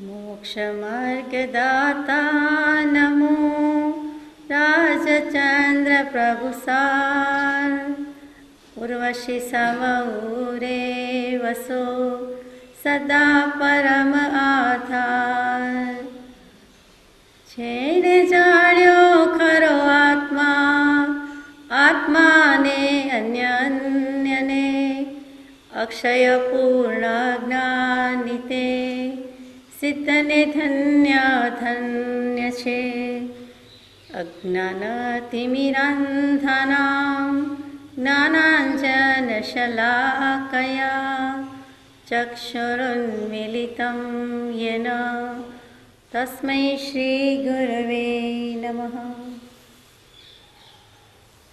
मोक्षमार्गदाता नमो राजचंद्र प्रभुसार उर्वशी समऊरे वसो सदा परम आधार जेने जाण्यो खरो आत्माने अन्यने अक्षय पूर्ण ज्ञानिते सिद्धने धन्य छे अज्ञानतिमिरान्धनां ज्ञानाञ्जनशलाकया चक्षुरुन्मीलितं येन तस्मै श्रीगुरवे नमः।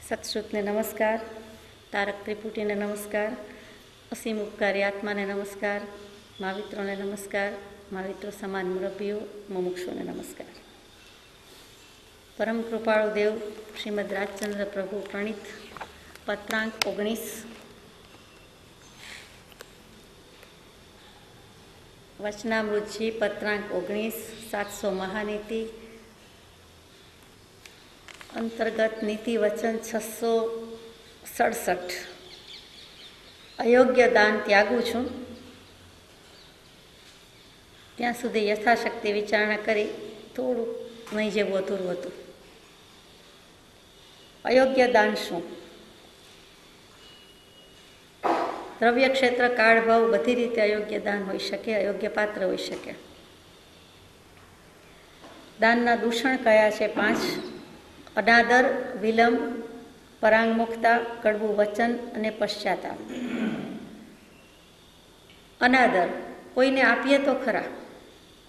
सत्श्रुतने नमस्कार, तारक त्रिपुटीने नमस्कार, असीम उपकारी आत्माने नमस्कार, महावित्रोने नमस्कार, महाविત્રો સમાન મુરબ્બીઓ મુમુક્ષુને નમસ્કાર। પરમ કૃપાળુ દેવ શ્રીમદ રાજચંદ્ર પ્રભુ પ્રણીત પત્રાંક 19 વચનામૃતજી પત્રાંક 19 700 મહાનીતિ અંતર્ગત નીતિ વચન 667 અયોગ્ય દાન ત્યાગું છું ત્યાં સુધી યથાશક્તિ વિચારણા કરી થોડું નહીં જેવું અધૂરું હતું। અયોગ્ય દાન શું? દ્રવ્ય ક્ષેત્ર કાળ ભાવ બધી રીતે અયોગ્ય દાન હોઈ શકે, અયોગ્ય પાત્ર હોઈ શકે। દાનના દૂષણ કયા છે? 5: અનાદર, વિલંબ, પરાંગમુખતા, કડવું વચન અને પશ્ચાતાપ। અનાદર, કોઈને આપીએ તો ખરા,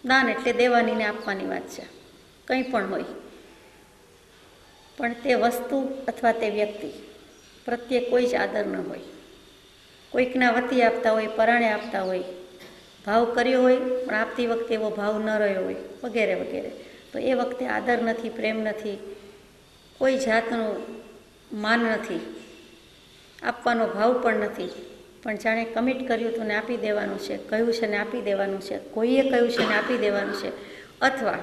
દાન એટલે દેવાની ને આપવાની વાત છે, કંઈ પણ હોય, પણ તે વસ્તુ અથવા તે વ્યક્તિ પ્રત્યે કોઈ જ આદર ન હોય, કોઈકના વતી આપતા હોય, પરાણે આપતા હોય, ભાવ કર્યો હોય પણ આપતી વખતે એવો ભાવ ન રહ્યો હોય, વગેરે વગેરે, તો એ વખતે આદર નથી, પ્રેમ નથી, કોઈ જાતનું માન નથી, આપવાનો ભાવ પણ નથી, પણ જાણે કમિટ કર્યું હતું ને આપી દેવાનું છે, કહ્યું છે ને આપી દેવાનું છે, કોઈએ કહ્યું છે ને આપી દેવાનું છે, અથવા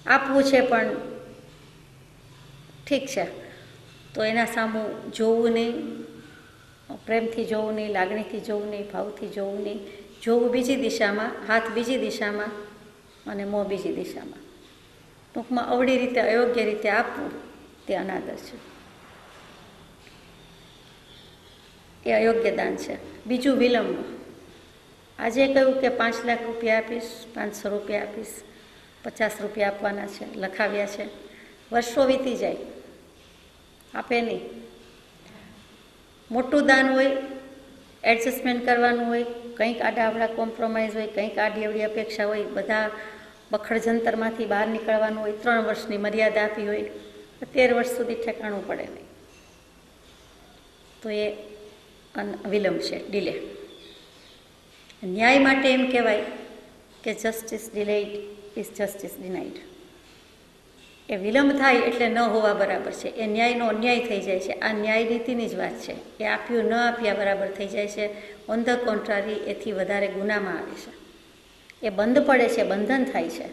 આપવું છે પણ ઠીક છે તો એના સામું જોવું નહીં, પ્રેમથી જોવું નહીં, લાગણીથી જોવું નહીં, ભાવથી જોવું નહીં, જોવું બીજી દિશામાં, હાથ બીજી દિશામાં અને મોં બીજી દિશામાં, ટૂંકમાં અવળી રીતે અયોગ્ય રીતે આપવું તે અનાદર છે, એ અયોગ્ય દાન છે। બીજું વિલંબ, આજે કહ્યું કે 5 લાખ રૂપિયા આપીશ, 500 રૂપિયા આપીશ, 50 રૂપિયા આપવાના છે, લખાવ્યા છે, વર્ષો વીતી જાય, આપે નહીં। મોટું દાન હોય, એડજસ્ટમેન્ટ કરવાનું હોય, કંઈક આડાઅવળા કોમ્પ્રોમાઇઝ હોય, કંઈક આડી અવળી અપેક્ષા હોય, બધા બખડ જંતરમાંથી બહાર નીકળવાનું હોય, 3 વર્ષની મર્યાદા આપી હોય, 13 વર્ષ સુધી ઠેકાણું પડે નહીં, તો એ વિલંબ છે, ડિલે। ન્યાય માટે એમ કહેવાય કે જસ્ટિસ ડિલેઇડ ઇઝ જસ્ટિસ ડિનાઇડ। એ વિલંબ થાય એટલે ન હોવા બરાબર છે, એ ન્યાયનો અન્યાય થઈ જાય છે, આ ન્યાય નીતિની જ વાત છે। એ આપ્યું ન આપ્યા બરાબર થઈ જાય છે, ઓન ધ કોન્ટ્રારી એથી વધારે ગુનામાં આવે છે, એ બંધ પડે છે, બંધન થાય છે।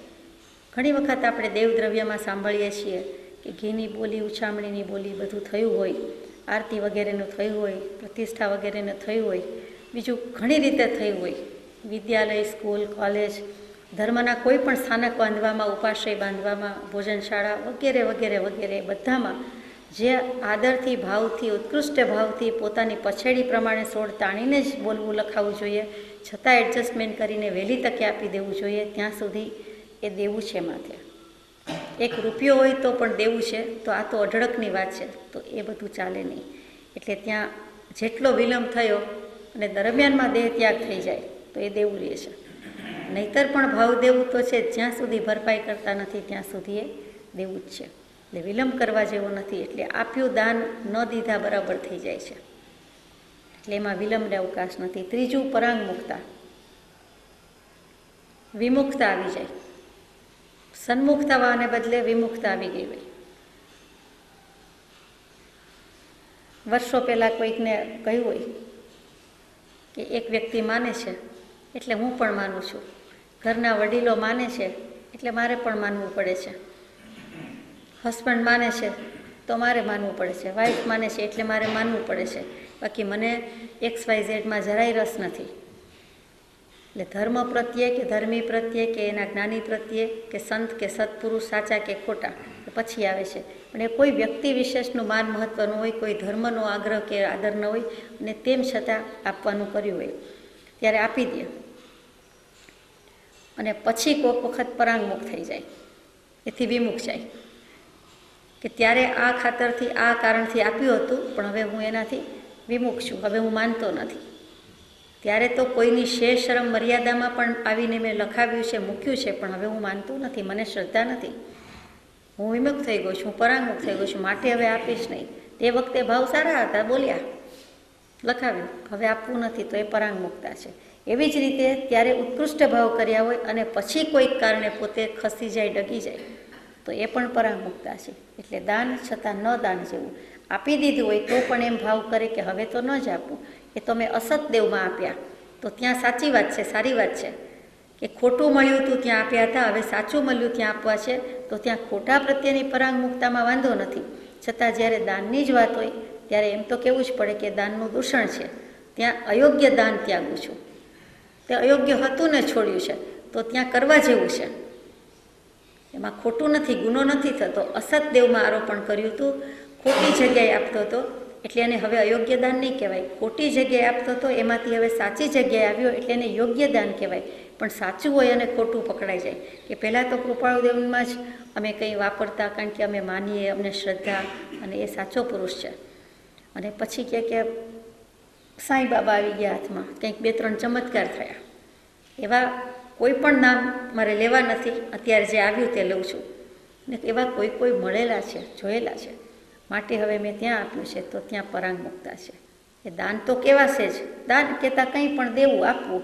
ઘણી વખત આપણે દેવદ્રવ્યમાં સાંભળીએ છીએ કે ઘીની બોલી, ઉછામણીની બોલી બધું થયું હોય, આરતી વગેરેનું થયું હોય, પ્રતિષ્ઠા વગેરેનું થયું હોય, બીજું ઘણી રીતે થયું હોય, વિદ્યાલય, સ્કૂલ, કોલેજ, ધર્મના કોઈ પણ સ્થાનક બાંધવામાં, ઉપાશ્રય બાંધવામાં, ભોજનશાળા વગેરે વગેરે વગેરે બધામાં જે આદરથી, ભાવથી, ઉત્કૃષ્ટ ભાવથી પોતાની પછેડી પ્રમાણે સોળ તાણીને જ બોલવું, લખાવવું જોઈએ, છતાં એડજસ્ટમેન્ટ કરીને વહેલી તકે આપી દેવું જોઈએ, ત્યાં સુધી એ દેવું છે માથે। 1 રૂપિયો હોય તો પણ દેવું છે, તો આ તો અઢળકની વાત છે, તો એ બધું ચાલે નહીં। એટલે ત્યાં જેટલો વિલંબ થયો અને દરમિયાનમાં દેહ ત્યાગ થઈ જાય તો એ દેવું રહે છે, નહીતર પણ ભાવ દેવું તો છે, જ્યાં સુધી ભરપાઈ કરતા નથી ત્યાં સુધી એ દેવું જ છે, એટલે વિલંબ કરવા જેવો નથી। એટલે આપ્યું દાન ન દીધા બરાબર થઈ જાય છે, એટલે એમાં વિલંબને અવકાશ નથી। ત્રીજું પરાંગમુખતા, વિમુખતા આવી જાય, સન્મુખ થવાને બદલે વિમુખતા આવી ગઈ હોય। વર્ષો પહેલાં કોઈકને કહ્યું હોય કે એક વ્યક્તિ માને છે એટલે હું પણ માનું છું, ઘરના વડીલો માને છે એટલે મારે પણ માનવું પડે છે. હસબન્ડ માને છે તો મારે માનવું પડે છે. વાઈફ માને છે એટલે મારે માનવું પડે છે. બાકી મને XYZમાં જરાય રસ નથી. એટલે ધર્મ પ્રત્યે કે ધર્મી પ્રત્યે કે એના જ્ઞાની પ્રત્યે કે સંત કે સત્પુરુષ સાચા કે ખોટા પછી આવે છે. પણ એ કોઈ વ્યક્તિ વિશેષનું માન મહત્ત્વનું હોય, કોઈ ધર્મનો આગ્રહ કે આદર ન હોય અને તેમ છતાં આપવાનું કર્યું હોય ત્યારે આપી દે. અને પછી કોઈક વખત પરાંગમુખ થઈ જાય, એથી વિમુખ જાય કે ત્યારે આ ખાતરથી આ કારણથી આપ્યું હતું પણ હવે હું એનાથી વિમુખ છું, હવે હું માનતો નથી. ત્યારે તો કોઈની શરમ મર્યાદામાં પણ આવીને મેં લખાવ્યું છે, મૂક્યું છે, પણ હવે હું માનતો નથી, મને શ્રદ્ધા નથી, હું વિમુખ થઈ ગયો છું, હું પરાંગમુખ થઈ ગયો છું, માટે હવે આપીશ નહીં. તે વખતે ભાવ સારા હતા, બોલ્યા, લખાવ્યું, હવે આપવું નથી તો એ પરાંગમુખતા છે. એવી જ રીતે ત્યારે ઉત્કૃષ્ટ ભાવ કર્યા હોય અને પછી કોઈક કારણે પોતે ખસી જાય, ડગી જાય તો એ પણ પરાંગમુખતા છે. એટલે દાન છતાં ન દાન જેવું. આપી દીધું હોય તો પણ એમ ભાવ કરે કે હવે તો ન જ આપું, એ તો મેં અસત દેવમાં આપ્યા તો ત્યાં સાચી વાત છે, સારી વાત છે કે ખોટું મળ્યું હતું ત્યાં આપ્યા હતા, હવે સાચું મળ્યું ત્યાં આપવા છે તો ત્યાં ખોટા પ્રત્યેની પરાંગમુખતામાં વાંધો નથી. છતાં જ્યારે દાનની જ વાત હોય ત્યારે એમ તો કહેવું જ પડે કે દાનનું દૂષણ છે. ત્યાં અયોગ્ય દાન ત્યાગું છું, તે અયોગ્ય હતું ને છોડ્યું છે તો ત્યાં કરવા જેવું છે, એમાં ખોટું નથી, ગુનો નથી થતો. અસત દેવમાં આરોપણ કર્યું હતું, ખોટી જગ્યાએ આપતો હતો એટલે એને હવે અયોગ્ય દાન નહીં કહેવાય. ખોટી જગ્યાએ આપતો હતો એમાંથી હવે સાચી જગ્યાએ આવ્યો એટલે એને યોગ્ય દાન કહેવાય. પણ સાચું હોય અને ખોટું પકડાઈ જાય કે પહેલાં તો કૃપાળુદેવમાં જ અમે કંઈ વાપરતા કારણ કે અમે માનીએ, અમને શ્રદ્ધા અને એ સાચો પુરુષ છે. અને પછી કે સાંઈ બાબા આવી ગયા હાથમાં, કંઈક 2-3 ચમત્કાર થયા. એવા કોઈ પણ નામ મારે લેવા નથી, અત્યારે જે આવ્યું તે લઉં છું. ને એવા કોઈ મળેલા છે, જોયેલા છે, માટે હવે મેં ત્યાં આપ્યું છે તો ત્યાં પરાંગમુખતા છે. એ દાન તો કહેવાશે જ, દાન કહેતા કંઈ પણ દેવું આપવું,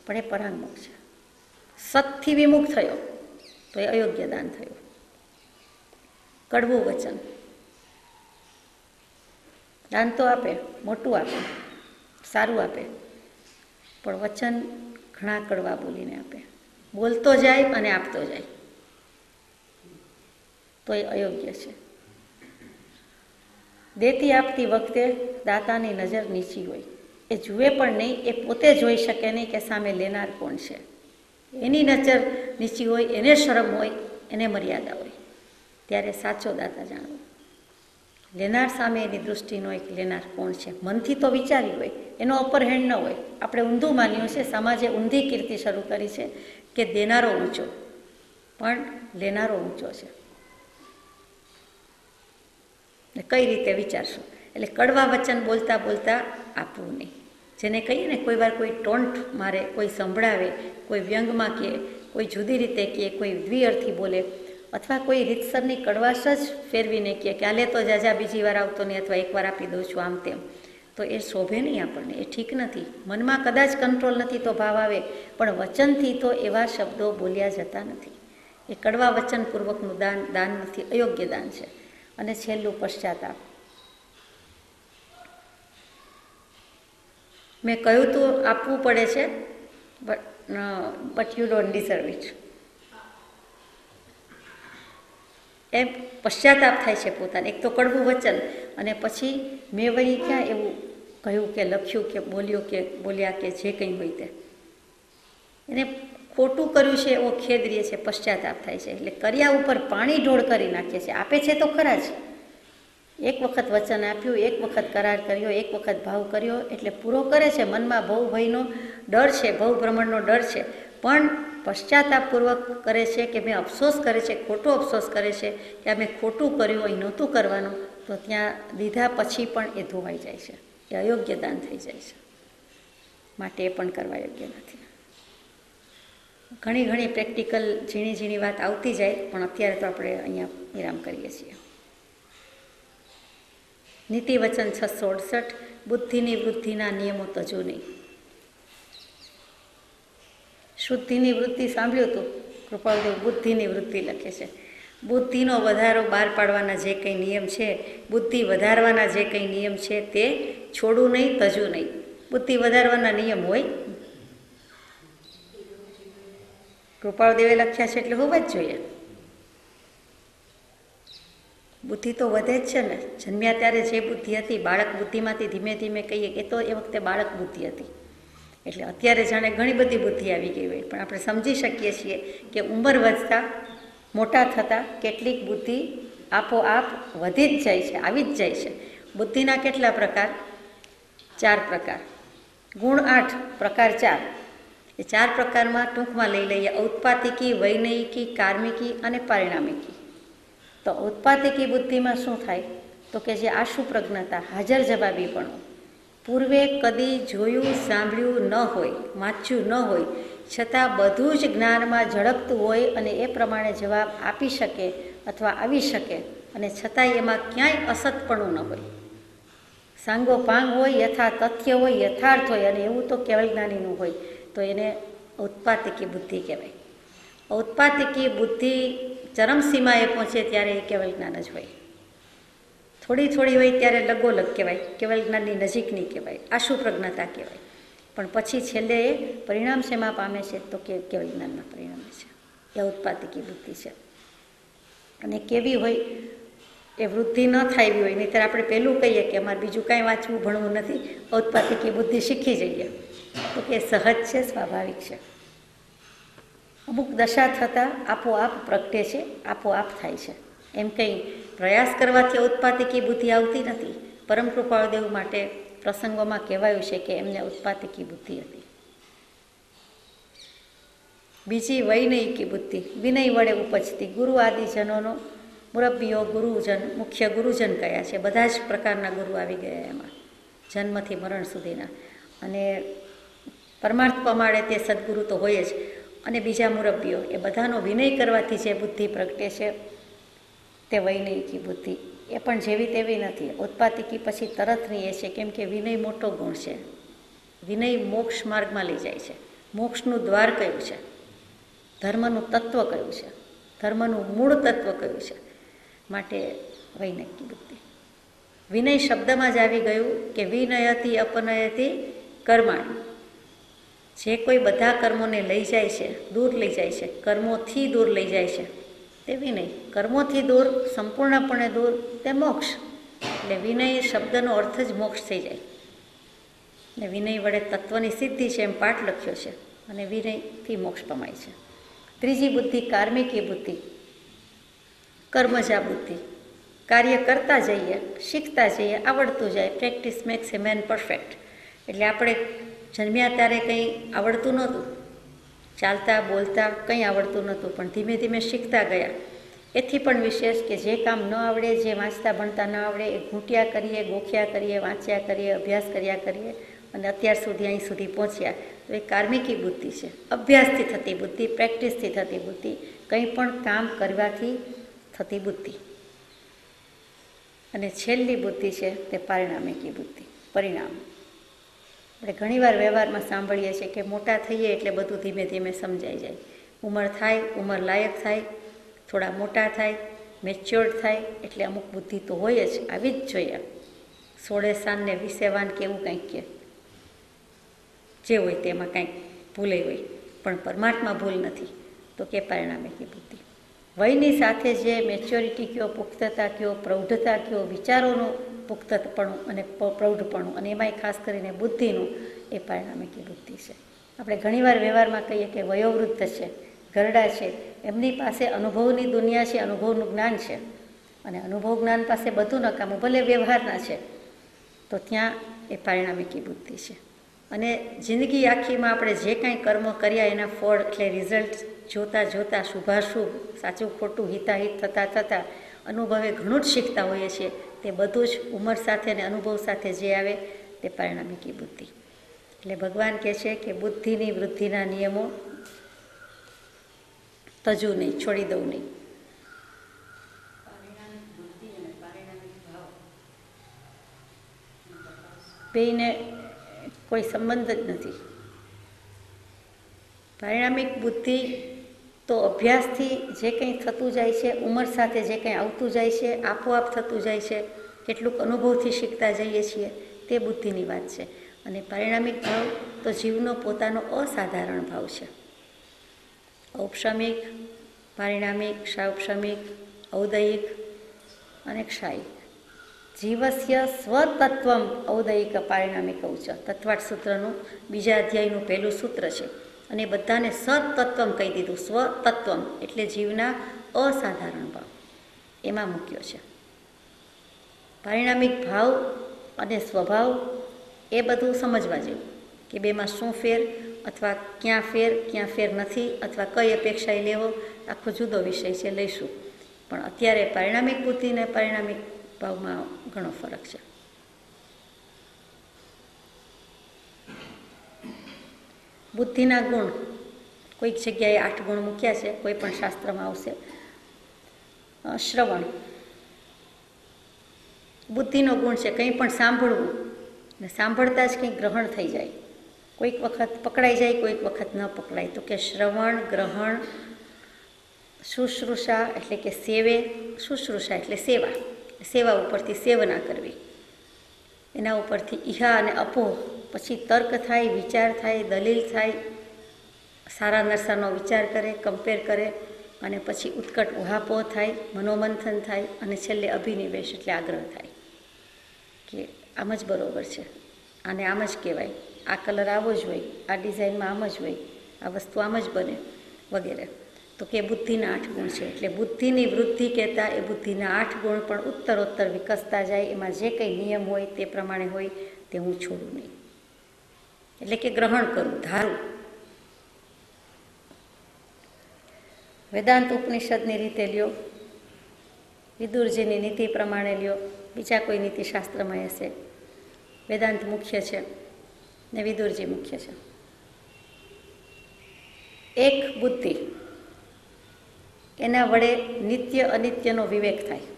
પણ એ પરાંગમુખ છે. સતથી વિમુખ થયો તો એ અયોગ્ય દાન થયું. કડવું વચન, દાન તો આપે, મોટું આપે, સારું આપે, પણ વચન ઘણા કડવા બોલીને આપે, બોલતો જાય અને આપતો જાય તો એ અયોગ્ય છે. દેતી આપતી વખતે દાતાની નજર નીચી હોય, એ જુએ પણ નહીં, એ પોતે જોઈ શકે નહીં કે સામે લેનાર કોણ છે. એની નજર નીચી હોય, એને શરમ હોય, એને મર્યાદા હોય, ત્યારે સાચો દાતા જાણવો. લેનાર સામે એની દૃષ્ટિ ન હોય કે લેનાર કોણ છે, મનથી તો વિચાર્યું હોય, એનો અપર હેન્ડ ન હોય. આપણે ઊંધું માન્યું છે, સમાજે ઊંધી કીર્તિ શરૂ કરી છે કે દેનારો ઊંચો, પણ લેનારો ઊંચો છે. ને કઈ રીતે વિચારશું? એટલે કડવા વચન બોલતા બોલતા આપવું નહીં. જેને કહીએ ને કોઈ વાર કોઈ ટોન્ટ મારે, કોઈ સંભળાવે, કોઈ વ્યંગમાં કહે, કોઈ જુદી રીતે કહે, કોઈ દ્વિઅર્થી બોલે, અથવા કોઈ રીતસરની કડવાશ જ ફેરવીને કહે કે આલે તો જાજા બીજી વાર આવતો નહીં, અથવા એકવાર આપી દઉં છું, આમ તેમ, તો એ શોભે નહીં આપણને, એ ઠીક નથી. મનમાં કદાચ કંટ્રોલ નથી તો ભાવ આવે, પણ વચનથી તો એવા શબ્દો બોલ્યા જતા નથી. એ કડવા વચનપૂર્વકનું દાન નથી, અયોગ્ય દાન છે. અને છેલ્લું પશ્ચાતાપ. મેં કહ્યું તો આપવું પડે છે, but you don't deserve it. એમ પશ્ચાતાપ થાય છે પોતાને. એક તો કડવું વચન, અને પછી મેં વળી ક્યાં એવું કહ્યું કે લખ્યું કે બોલ્યા કે જે કંઈ હોય તે એને ખોટું કર્યું છે એવો ખેદ રહે છે, પશ્ચાતાપ થાય છે. એટલે કર્યા ઉપર પાણી ઢોળ કરી નાખીએ છીએ. આપે છે તો ખરા જ, એક વખત વચન આપ્યું, એક વખત કરાર કર્યો, એક વખત ભાવ કર્યો એટલે પૂરો કરે છે. મનમાં ભવ ભયનો ડર છે, ભવ ભ્રમણનો ડર છે, પણ પશ્ચાતાપપૂર્વક કરે છે કે મેં અફસોસ કરે છે, ખોટો અફસોસ કરે છે કે આ મેં ખોટું કર્યું, અહીં નહોતું કરવાનું, તો ત્યાં દીધા પછી પણ એ ધોવાઈ જાય છે, એ અયોગ્ય દાન થઈ જાય છે. માટે એ પણ કરવા યોગ્ય નથી. ઘણી પ્રેક્ટિકલ ઝીણી વાત આવતી જાય, પણ અત્યારે તો આપણે અહીંયા વિરામ કરીએ છીએ. નીતિ વચન 668, બુદ્ધિની વૃદ્ધિના નિયમો તજુ નહીં. શુદ્ધિની વૃત્તિ સાંભળ્યું હતું, કૃપાળુદેવ બુદ્ધિની વૃત્તિ લખે છે. બુદ્ધિનો વધારો બહાર પાડવાના જે કંઈ નિયમ છે, બુદ્ધિ વધારવાના જે કંઈ નિયમ છે તે છોડવું નહીં, તજવું નહીં. બુદ્ધિ વધારવાના નિયમ હોય, કૃપાળદેવે લખ્યા છે એટલે હોવા જ જોઈએ. બુદ્ધિ તો વધે જ છે ને. જન્મ્યા ત્યારે જે બુદ્ધિ હતી, બાળક બુદ્ધિમાંથી ધીમે ધીમે કહીએ કે તો એ વખતે બાળક બુદ્ધિ હતી. એટલે અત્યારે જાણે ઘણી બધી બુદ્ધિ આવી ગઈ હોય, પણ આપણે સમજી શકીએ છીએ કે ઉંમર વધતા, મોટા થતાં કેટલીક બુદ્ધિ આપોઆપ વધી જ જાય છે, આવી જ જાય છે. બુદ્ધિના કેટલા પ્રકાર? 4 પ્રકાર. ગુણ 8, પ્રકાર 4. એ 4 પ્રકારમાં ટૂંકમાં લઈ લઈએ: ઔત્પાતિકી, વૈનયિકી, કાર્મિકી અને પારિણામિકી. તો ઔત્પાતિકી બુદ્ધિમાં શું થાય? તો કે જે આશુ પ્રજ્ઞતા, હાજર જવાબીપણું, પૂર્વે કદી જોયું સાંભળ્યું ન હોય, વાંચ્યું ન હોય, છતાં બધું જ જ્ઞાનમાં ઝળકતું હોય અને એ પ્રમાણે જવાબ આપી શકે અથવા આવી શકે, અને છતાંય એમાં ક્યાંય અસતપણું ન હોય. સાંગો પાંગ હોય, યથા તથ્ય હોય, યથાર્થ હોય, અને એવું તો કેવળ જ્ઞાનીનું હોય, તો એને ઔત્પાતિકી બુદ્ધિ કહેવાય. ઔત્પાતિકી બુદ્ધિ ચરમસીમાએ પહોંચે ત્યારે એ કેવળ જ્ઞાન જ હોય. થોડી થોડી હોય ત્યારે લગોલગ કહેવાય, કેવળ જ્ઞાનની નજીકની કહેવાય, આશુ પ્રજ્ઞતા કહેવાય. પણ પછી છેલ્લે એ પરિણામ શેમાં પામે છે? તો કે કેવળ જ્ઞાનમાં પરિણામે છે. એ ઔત્પાતિકી બુદ્ધિ છે. અને કેવી હોય? એ વૃદ્ધિ ન થાય હોય, નહીંતર આપણે પહેલું કહીએ કે અમારે બીજું કાંઈ વાંચવું ભણવું નથી, ઔત્પાતિકી બુદ્ધિ શીખી જઈએ, તો કે સહજ છે, સ્વાભાવિક છે. અમુક દશા થતાં આપોઆપ પ્રગટે છે, આપોઆપ થાય છે. એમ કંઈ પ્રયાસ કરવાથી ઔત્પાતિકી બુદ્ધિ આવતી નથી. પરમ કૃપાળદેવ માટે પ્રસંગોમાં કહેવાયું છે કે એમને ઔત્પાતિકી બુદ્ધિ હતી. બીજી વૈનયિકી બુદ્ધિ, વિનય વડે ઉપજતી. ગુરુ આદિજનોનો મુરબ્બીઓ, ગુરુજન, મુખ્ય ગુરુજન કયા છે. બધા જ પ્રકારના ગુરુ આવી ગયા એમાં, જન્મથી મરણ સુધીના. અને પરમાર્થ પ્રમાણે તે સદગુરુ તો હોય જ, અને બીજા મુરબ્બીઓ, એ બધાનો વિનય કરવાથી જે બુદ્ધિ પ્રગટે છે તે વૈનયિકી બુદ્ધિ. એ પણ જેવી તેવી નથી. ઔત્પાતિકી પછી તરતની એ છે, કેમ કે વિનય મોટો ગુણ છે. વિનય મોક્ષ માર્ગમાં લઈ જાય છે. મોક્ષનું દ્વાર કયું છે? ધર્મનું તત્વ કયું છે? ધર્મનું મૂળ તત્વ કયું છે? માટે વૈનયિકી બુદ્ધિ. વિનય શબ્દમાં જ આવી ગયું કે વિનયતી અપનયતી કર્માણી. જે કોઈ બધા કર્મોને લઈ જાય છે, દૂર લઈ જાય છે, કર્મોથી દૂર લઈ જાય છે, તે વિનય. કર્મોથી દૂર, સંપૂર્ણપણે દૂર, તે મોક્ષ. એટલે વિનય શબ્દનો અર્થ જ મોક્ષ થઈ જાય. ને વિનય વડે તત્વની સિદ્ધિ છે એમ પાઠ લખ્યો છે, અને વિનયથી મોક્ષ પમાય છે. ત્રીજી બુદ્ધિ કાર્મિકી બુદ્ધિ, કર્મજા બુદ્ધિ. કાર્ય કરતા જઈએ, શીખતા જઈએ, આવડતું જાય. પ્રેક્ટિસ મેક્સ એ મેન પરફેક્ટ. એટલે આપણે જન્મ્યા ત્યારે કંઈ આવડતું નહોતું, ચાલતા બોલતા કંઈ આવડતું નહોતું, પણ ધીમે ધીમે શીખતા ગયા. એથી પણ વિશેષ કે જે કામ ન આવડે, જે વાંચતા ભણતા ન આવડે, એ ઘૂંટ્યા કરીએ, ગોખ્યા કરીએ, વાંચ્યા કરીએ, અભ્યાસ કર્યા કરીએ, અને અત્યાર સુધી અહીં સુધી પહોંચ્યા. તો એ કાર્મિકી બુદ્ધિ છે. અભ્યાસથી થતી બુદ્ધિ, પ્રેક્ટિસથી થતી બુદ્ધિ, કંઈ પણ કામ કરવાથી થતી બુદ્ધિ. અને છેલ્લી બુદ્ધિ છે તે પારિણામિકી બુદ્ધિ, પરિણામ. આપણે ઘણીવાર વ્યવહારમાં સાંભળીએ છીએ કે મોટા થઈએ એટલે બધું ધીમે ધીમે સમજાઈ જાય. ઉંમર થાય, ઉંમર લાયક થાય, થોડા મોટા થાય, મેચ્યોર્ડ થાય, એટલે અમુક બુદ્ધિ તો હોય જ, આવી જ જોઈએ. 16 સાન ને 20 વાન કે એવું કંઈક કે જે હોય તેમાં કંઈક ભૂલે હોય, પણ પરમાત્મા ભૂલ નથી. તો કે પરિણામિકી બુદ્ધિ. વયની સાથે જે મેચ્યોરિટી કયો, પુખ્તતા કયો, પ્રૌઢતા કયો, વિચારોનું પુખ્તપણું અને પ્રૌઢપણું, અને એમાંય ખાસ કરીને બુદ્ધિનું, એ પરિણામિકી બુદ્ધિ છે. આપણે ઘણીવાર વ્યવહારમાં કહીએ કે વયોવૃદ્ધ છે, ઘરડા છે, એમની પાસે અનુભવની દુનિયા છે, અનુભવનું જ્ઞાન છે, અને અનુભવ જ્ઞાન પાસે બધું નકામું, ભલે વ્યવહારના છે, તો ત્યાં એ પરિણામિકી બુદ્ધિ છે. અને જિંદગી આખીમાં આપણે જે કાંઈ કર્મો કર્યા એના ફળ એટલે રિઝલ્ટ જોતાં જોતાં, શુભાશુભ, સાચું ખોટું, હિતાહિત થતાં થતાં અનુભવે ઘણું જ શીખતા હોઈએ છીએ. તે બધું જ ઉંમર સાથે અને અનુભવ સાથે જે આવે તે પરિણામિકી બુદ્ધિ. એટલે ભગવાન કહે છે કે બુદ્ધિની વૃદ્ધિના નિયમો તજું નહીં, છોડી દઉં નહીં. બેયને કોઈ સંબંધ જ નથી. પરિણામિક બુદ્ધિ તો અભ્યાસથી જે કંઈ થતું જાય છે, ઉંમર સાથે જે કંઈ આવતું જાય છે, આપોઆપ થતું જાય છે, કેટલુંક અનુભવથી શીખતા જઈએ છીએ, તે બુદ્ધિની વાત છે. અને પરિણામિક ભાવ તો જીવનો પોતાનો અસાધારણ ભાવ છે. ઔપશમિક, પારિણામિક, સાૌપશમિક, ઔદયિક અને ક્ષાયિક. જીવસ્ય સ્વતત્વમ ઔદયિક પારિણામિક ઉચ્ચ, તત્વાર્થ સૂત્રનું બીજા અધ્યાયનું પહેલું સૂત્ર છે. અને બધાને સતત્વમ કહી દીધું. સ્વતત્વમ એટલે જીવના અસાધારણ ભાવ એમાં મૂક્યો છે. પારિણામિક ભાવ અને સ્વભાવ એ બધું સમજવા જેવું કે બેમાં શું ફેર, અથવા ક્યાં ફેર નથી, અથવા કઈ અપેક્ષાએ લેવો, આખો જુદો વિષય છે, લઈશું. પણ અત્યારે પારિણામિક બુદ્ધિ અને પારિણામિક ભાવમાં ઘણો ફરક છે. બુદ્ધિના ગુણ કોઈક જગ્યાએ 8 ગુણ મૂક્યા છે, કોઈ પણ શાસ્ત્રમાં આવશે. શ્રવણ બુદ્ધિનો ગુણ છે, કંઈ પણ સાંભળવું ને સાંભળતા જ કંઈક ગ્રહણ થઈ જાય. કોઈક વખત પકડાઈ જાય, કોઈક વખત ન પકડાય. તો કે શ્રવણ, ગ્રહણ, શુશ્રૂષા એટલે કે સેવે, શુશ્રૂષા એટલે સેવા, સેવા ઉપરથી સેવના કરવી, એના ઉપરથી ઇહા અને અપોહ, પછી તર્ક થાય, વિચાર થાય, દલીલ થાય, સારા નરસાનો વિચાર કરે, કમ્પેર કરે, અને પછી ઉત્કટ ઉહાપોહ થાય, મનોમંથન થાય, અને છેલ્લે અભિનિવેશ એટલે આગ્રહ થાય કે આમ જ બરાબર છે, આને આમ જ કહેવાય, આ કલર આવો જ હોય, આ ડિઝાઇનમાં આમ જ હોય, આ વસ્તુ આમ જ બને, વગેરે. તો કે બુદ્ધિના 8 ગુણ છે. એટલે બુદ્ધિની વૃદ્ધિ કહેતા એ બુદ્ધિના 8 ગુણ પણ ઉત્તરોત્તર વિકસતા જાય. એમાં જે કંઈ નિયમ હોય તે પ્રમાણે હોય તે હું છોડું નહીં, એટલે કે ગ્રહણ કરું, ધારું. વેદાંત ઉપનિષદની રીતે લ્યો, વિદુરજીની નીતિ પ્રમાણે લ્યો, બીજા કોઈ નીતિશાસ્ત્રમાં હશે, વેદાંત મુખ્ય છે ને વિદુરજી મુખ્ય છે. એક બુદ્ધિ, એના વડે નિત્ય અનિત્યનો વિવેક થાય.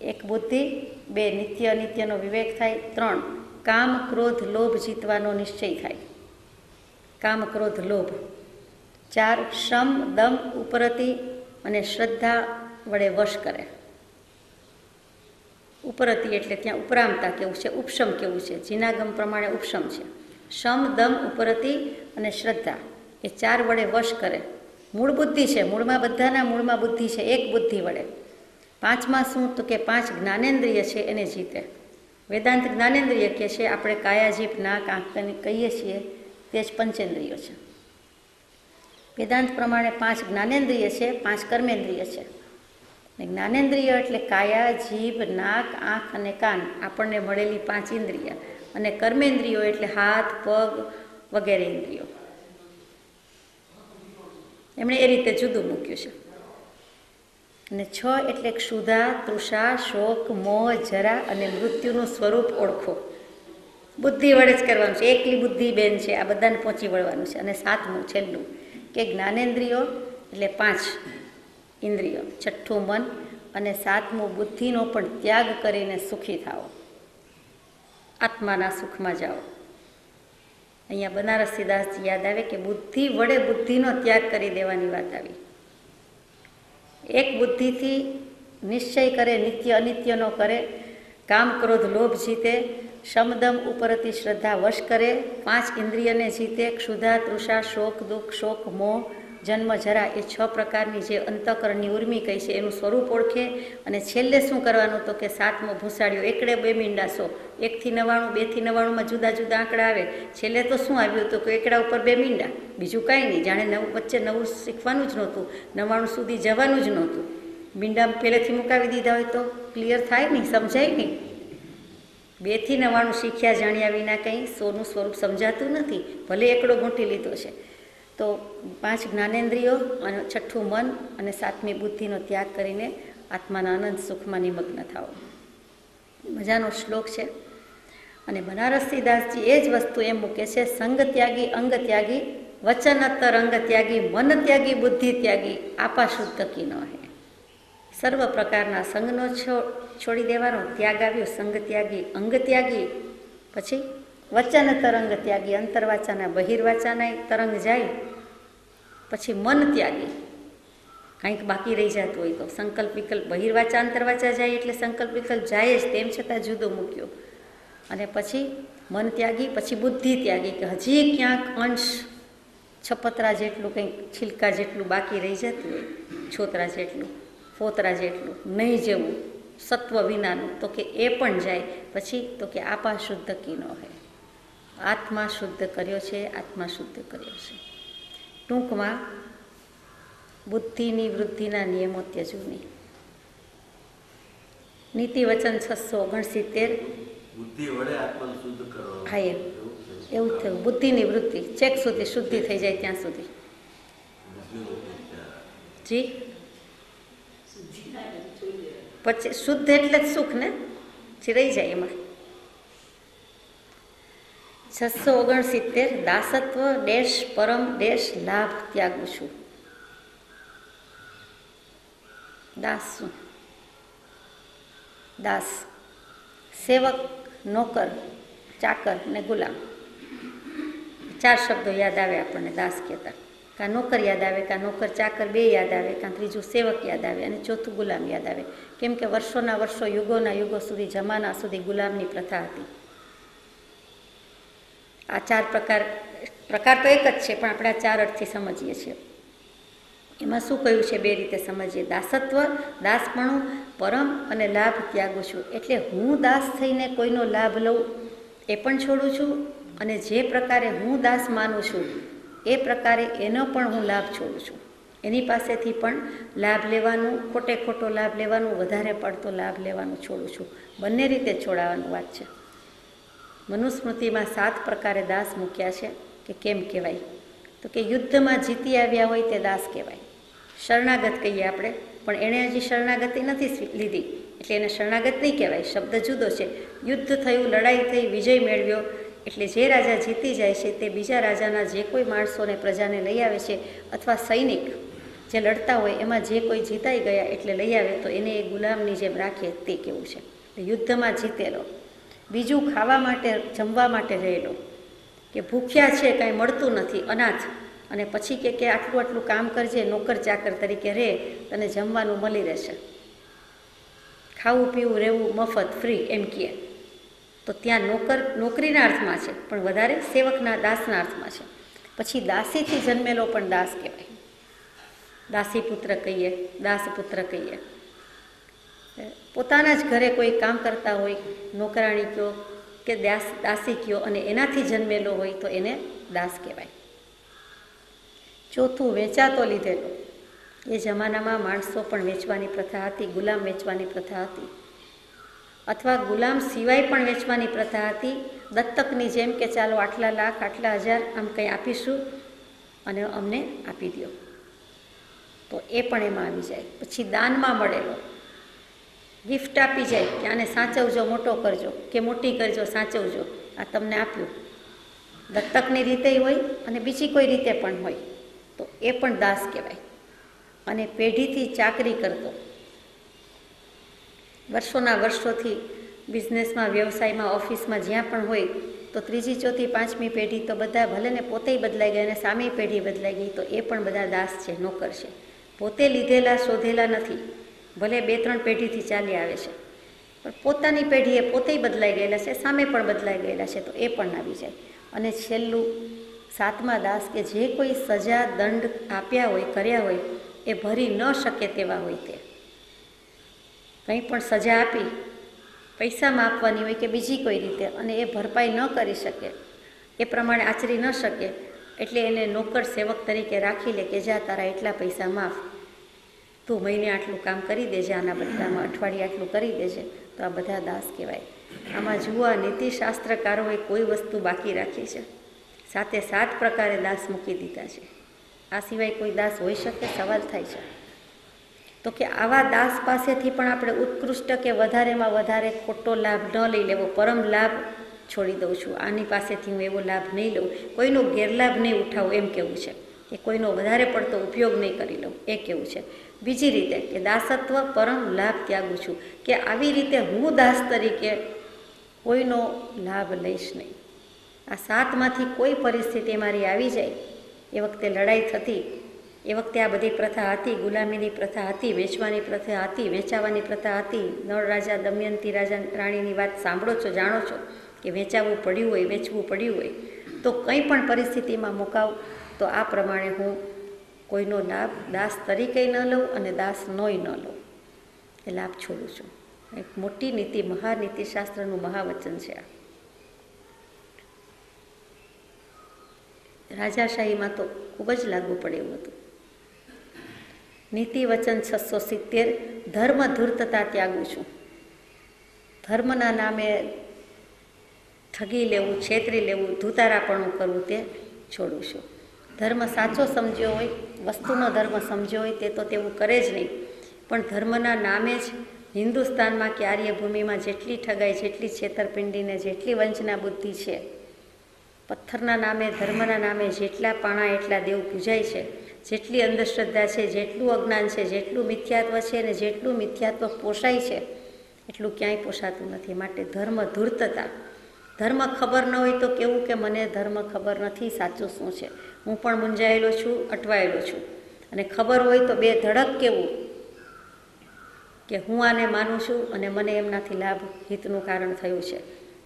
એક બુદ્ધિ, 2 નિત્ય અનિત્યનો વિવેક થાય, 3 કામ ક્રોધ લોભ જીતવાનો નિશ્ચય થાય. કામ ક્રોધ લોભ. 4 શમ દમ ઉપરતિ અને શ્રદ્ધા વડે વશ કરે. ઉપરતિ એટલે ત્યાં ઉપરામતા કેવું છે, ઉપશમ કેવું છે, જીનાગમ પ્રમાણે ઉપશમ છે. શમ દમ ઉપરતિ અને શ્રદ્ધા એ 4 વડે વશ કરે. મૂળ બુદ્ધિ છે, મૂળમાં બધાના મૂળમાં બુદ્ધિ છે, એક બુદ્ધિ વડે. 5માં શું? તો કે 5 જ્ઞાનેન્દ્રિય છે એને જીતે. વેદાંત જ્ઞાનેન્દ્રિય કહે છે, આપણે કાયા, જીભ, નાક, આંખ કહીએ છીએ તે જ પંચેન્દ્રિયો છે. વેદાંત પ્રમાણે 5 જ્ઞાનેન્દ્રિય છે, 5 કર્મેન્દ્રિય છે. જ્ઞાનેન્દ્રિય એટલે કાયા, જીભ, નાક, આંખ અને કાન, આપણને મળેલી 5 ઇન્દ્રિય. અને કર્મેન્દ્રિયો એટલે હાથ, પગ વગેરે ઇન્દ્રિયો. એમણે એ રીતે જુદું મૂક્યું છે. અને 6 એટલે ક્ષુધા, તૃષા, શોક, મોહ, જરા અને મૃત્યુનું સ્વરૂપ ઓળખો. બુદ્ધિ વડે જ કરવાનું છે, એકલી બુદ્ધિ બેન છે, આ બધાને પહોંચી વળવાનું છે. અને 7મું છેલ્લું કે જ્ઞાનેન્દ્રિયો એટલે 5 ઇન્દ્રિયો, 6ઠું મન અને 7મું બુદ્ધિનો પણ ત્યાગ કરીને સુખી થાઓ, આત્માના સુખમાં જાઓ. અહીંયા બનારસીદાસજી યાદ આવે કે બુદ્ધિ વડે બુદ્ધિનો ત્યાગ કરી દેવાની વાત આવી. એક બુદ્ધિથી નિશ્ચય કરે, નિત્ય અનિત્યનો કરે, કામ ક્રોધ લોભ જીતે, શમદમ ઉપરથી શ્રદ્ધા વશ કરે, 5 ઇન્દ્રિયને જીતે, ક્ષુધા, તૃષા, શોક, દુઃખ, શોક, મોહ, જન્મ, જરા એ 6 પ્રકારની જે અંતઃકરણની ઉર્મી કહી છે એનું સ્વરૂપ ઓળખે. અને છેલ્લે શું કરવાનું? તો કે 7મો ભૂસાડ્યો, એકડે 2 મીંડા 100, 1 થી 99, 2 થી 99માં જુદા જુદા આંકડા આવે. છેલ્લે તો શું આવ્યું? તો કે એકડા ઉપર 2 મીંડા, બીજું કાંઈ નહીં. જાણે વચ્ચે નવું શીખવાનું જ નહોતું, 99 સુધી જવાનું જ નહોતું. મીંડા પહેલેથી મુકાવી દીધા હોય તો ક્લિયર થાય નહીં, સમજાય નહીં. 2 થી 99 શીખ્યા જાણ્યા વિના કંઈ 100નું સ્વરૂપ સમજાતું નથી, ભલે એકડો ગૂંટી લીધો છે. તો 5 જ્ઞાનેન્દ્રિયો અને 6ઠું મન અને 7મી બુદ્ધિનો ત્યાગ કરીને આત્માના આનંદ સુખમાં નિમગ્ન થાઓ. મજાનો શ્લોક છે. અને બનારસીદાસજી એ જ વસ્તુ એમ મૂકે છે, સંગ ત્યાગી, અંગ ત્યાગી, વચનતર અંગ ત્યાગી, મન ત્યાગી, બુદ્ધિ ત્યાગી, આપા શુદ્ધ કી ન હે. સર્વ પ્રકારના સંગનો છોડી દેવાનો ત્યાગ આવ્યો, સંગ ત્યાગી, અંગ ત્યાગી, પછી વચન તરંગ ત્યાગી, અંતરવાચાના બહિર્વાચાના તરંગ જાય, પછી મન ત્યાગી, કંઈક બાકી રહી જતું હોય તો સંકલ્પ વિકલ્પ, બહિર્વાચા અંતરવાચા જાય એટલે સંકલ્પ વિકલ્પ જાય જ, તેમ છતાં જુદો મૂક્યો. અને પછી મન ત્યાગી, પછી બુદ્ધિ ત્યાગી કે હજી ક્યાંક અંશ છપતરા જેટલું કંઈક છિલકા જેટલું બાકી રહી જતું હોય, છોતરા જેટલું, ફોતરા જેટલું, નહીં જેવું સત્વ વિનાનું, તો કે એ પણ જાય. પછી તો કે આપા શુદ્ધ કીનો હે, આત્મા શુદ્ધ કર્યો છે, આત્મા શુદ્ધ કર્યો છે. ટૂંકમાં બુદ્ધિની વૃદ્ધિના નિયમો ત્યજુની. નીતિ વચન 669. બુદ્ધિ વડે આત્માને શુદ્ધ કરો. હા, એવું થયું. બુદ્ધિની વૃદ્ધિ ચેક સુધી શુદ્ધિ થઈ જાય ત્યાં સુધી. જી, પછી શુદ્ધ એટલે જ સુખ ને, જે રહી જાય એમાં. 669. દાસત્વ ડેશ પરમ ડેશ લાભ ત્યાગું છું. દાસ શું? દાસ સેવક, નોકર, ચાકર ને ગુલામ. 4 શબ્દો યાદ આવે આપણને દાસ કહેતા. કાં નોકર યાદ આવે, કાં નોકર ચાકર બે યાદ આવે, કાં ત્રીજું સેવક યાદ આવે અને ચોથું ગુલામ યાદ આવે. કેમ કે વર્ષોના વર્ષો, યુગોના યુગો સુધી, જમાના સુધી ગુલામની પ્રથા હતી. આ 4 પ્રકાર તો એક જ છે, પણ આપણે આ 4 અર્થથી સમજીએ છીએ. એમાં શું કહ્યું છે? 2 રીતે સમજીએ. દાસત્વ, દાસપણું, પરમ અને લાભ ત્યાગું છું. એટલે હું દાસ થઈને કોઈનો લાભ લઉં એ પણ છોડું છું, અને જે પ્રકારે હું દાસ માનું છું એ પ્રકારે એનો પણ હું લાભ છોડું છું. એની પાસેથી પણ લાભ લેવાનું, ખોટે ખોટો લાભ લેવાનું, વધારે પડતો લાભ લેવાનું છોડું છું. બંને રીતે છોડાવવાનું વાત છે. મનુસ્મૃતિમાં 7 પ્રકારે દાસ મૂક્યા છે કે કેમ કહેવાય. તો કે યુદ્ધમાં જીતી આવ્યા હોય તે દાસ કહેવાય. શરણાગત કહીએ આપણે, પણ એણે હજી શરણાગતિ નથી લીધી એટલે એને શરણાગત નહીં કહેવાય. શબ્દ જુદો છે. યુદ્ધ થયું, લડાઈ થઈ, વિજય મેળવ્યો એટલે જે રાજા જીતી જાય છે તે બીજા રાજાના જે કોઈ માણસોને, પ્રજાને લઈ આવે છે, અથવા સૈનિક જે લડતા હોય એમાં જે કોઈ જીતાઈ ગયા એટલે લઈ આવે, તો એને એ ગુલામની જેમ રાખે, તે કેવું છે. યુદ્ધમાં જીતેલો. બીજું, ખાવા માટે, જમવા માટે રહેલો, કે ભૂખ્યા છે, કાંઈ મળતું નથી, અનાથ, અને પછી કે આટલું આટલું કામ કરજે, નોકર ચાકર તરીકે રહે, તને જમવાનું મળી રહેશે, ખાવું પીવું રહેવું મફત, ફ્રી, એમ કહે. તો ત્યાં નોકરીના અર્થમાં છે, પણ વધારે સેવકના, દાસના અર્થમાં છે. પછી દાસીથી જન્મેલો પણ દાસ કહેવાય. દાસી પુત્ર કહીએ, દાસપુત્ર કહીએ. પોતાના જ ઘરે કોઈ કામ કરતા હોય, નોકરાણી કયો કે દાસી કયો, અને એનાથી જન્મેલો હોય તો એને દાસ કહેવાય. ચોથું, વેચાતો લીધેલો. એ જમાનામાં માણસો પણ વેચવાની પ્રથા હતી, ગુલામ વેચવાની પ્રથા હતી, અથવા ગુલામ સિવાય પણ વેચવાની પ્રથા હતી. દત્તકની જેમ કે ચાલો આટલા લાખ, આટલા હજાર આમ કંઈ આપીશું અને અમને આપી દો, તો એ પણ એમાં આવી જાય. પછી દાનમાં મળેલો, ગિફ્ટ આપી જાય કે આને સાચવજો, મોટો કરજો કે મોટી કરજો, સાચવજો, આ તમને આપ્યું. દત્તકની રીતે હોય અને બીજી કોઈ રીતે પણ હોય, તો એ પણ દાસ કહેવાય. અને પેઢીથી ચાકરી કરતો, વર્ષોના વર્ષોથી બિઝનેસમાં, વ્યવસાયમાં, ઓફિસમાં જ્યાં પણ હોય, તો 3જી, 4થી, 5મી પેઢી તો બધા, ભલે ને પોતેય બદલાઈ ગયા અને સામી પેઢી બદલાઈ ગઈ, તો એ પણ બધા દાસ છે, નોકર છે. પોતે લીધેલા, શોધેલા નથી, ભલે 2-3 પેઢીથી ચાલી આવે છે, પણ પોતાની પેઢીએ પોતેય બદલાઈ ગયેલા છે, સામે પણ બદલાઈ ગયેલા છે, તો એ પણ આવી જાય. અને છેલ્લું 7મા દાસ, કે જે કોઈ સજા, દંડ આપ્યા હોય, કર્યા હોય, એ ભરી ન શકે તેવા હોય. તે કંઈ પણ સજા આપી, પૈસામાં આપવાની હોય કે બીજી કોઈ રીતે, અને એ ભરપાઈ ન કરી શકે, એ પ્રમાણે આચરી ન શકે, એટલે એને નોકર સેવક તરીકે રાખી લે કે જા તારા એટલા પૈસા માફ, તું મહિને આટલું કામ કરી દેજે, આના બદલામાં અઠવાડિયે આટલું કરી દેજે. તો આ બધા દાસ કહેવાય. આમાં જુઓ, આ નીતિશાસ્ત્રકારોએ કોઈ વસ્તુ બાકી રાખી છે, 7 પ્રકારે દાસ મૂકી દીધા છે. આ સિવાય કોઈ દાસ હોઈ શકે? સવાલ થાય છે. તો કે આવા દાસ પાસેથી પણ આપણે ઉત્કૃષ્ટ કે વધારેમાં વધારે ખોટો લાભ ન લઈ લેવો. પરમ લાભ છોડી દઉં છું, આની પાસેથી હું એવો લાભ નહીં લઉં, કોઈનો ગેરલાભ નહીં ઉઠાવું, એમ કહેવું છે. કે કોઈનો વધારે પડતો ઉપયોગ નહીં કરી લઉં, એ કહેવું છે. બીજી રીતે કે દાસત્વ પરમ લાભ ત્યાગું છું, કે આવી રીતે હું દાસ તરીકે કોઈનો લાભ લઈશ નહીં. આ 7માંથી કોઈ પરિસ્થિતિ મારી આવી જાય, એ વખતે લડાઈ થતી, એ વખતે આ બધી પ્રથા હતી, ગુલામીની પ્રથા હતી, વેચવાની પ્રથા હતી, વેચાવાની પ્રથા હતી. નળ રાજા, દમયંતી રાણીની વાત સાંભળો છો, જાણો છો કે વેચાવવું પડ્યું હોય, વેચવું પડ્યું હોય, તો કંઈ પણ પરિસ્થિતિમાં મુકાવ તો આ પ્રમાણે હું કોઈનો લાભ દાસ તરીકે ન લઉં અને દાસ નોય ન લઉં, એ લાભ છોડું છું. એક મોટી નીતિ, મહાનીતિશાસ્ત્રનું મહાવચન છે આ. રાજાશાહીમાં તો ખૂબ જ લાગુ પડે એવું હતું. નીતિ વચન 670, ધર્મ ધૂર્તતા ત્યાગું છું. ધર્મના નામે ઠગી લેવું, છેતરી લેવું, ધૂતારાપણું કરવું તે છોડું છું. ધર્મ સાચો સમજ્યો હોય, વસ્તુનો ધર્મ સમજ્યો હોય તે તો તેવું કરે જ નહીં, પણ ધર્મના નામે જ હિન્દુસ્તાનમાં કે આર્યભૂમિમાં જેટલી ઠગાઈ, જેટલી છેતરપિંડીને જેટલી વંચના બુદ્ધિ છે, પથ્થરના નામે, ધર્મના નામે જેટલા પાણા એટલા દેવ પૂજાય છે, જેટલી અંધશ્રદ્ધા છે, જેટલું અજ્ઞાન છે, જેટલું મિથ્યાત્વ છે ને જેટલું મિથ્યાત્વ પોષાય છે એટલું ક્યાંય પોષાતું નથી. માટે ધર્મ ધૂર્તતા. ધર્મ ખબર ન હોય તો કેવું કે મને ધર્મ ખબર નથી, સાચું શું છે, હું પણ મૂંઝાયેલો છું, અટવાયેલો છું. અને ખબર હોય તો બે ધડક કેવું કે હું આને માનું છું અને મને એમનાથી લાભ, હિતનું કારણ થયું છે,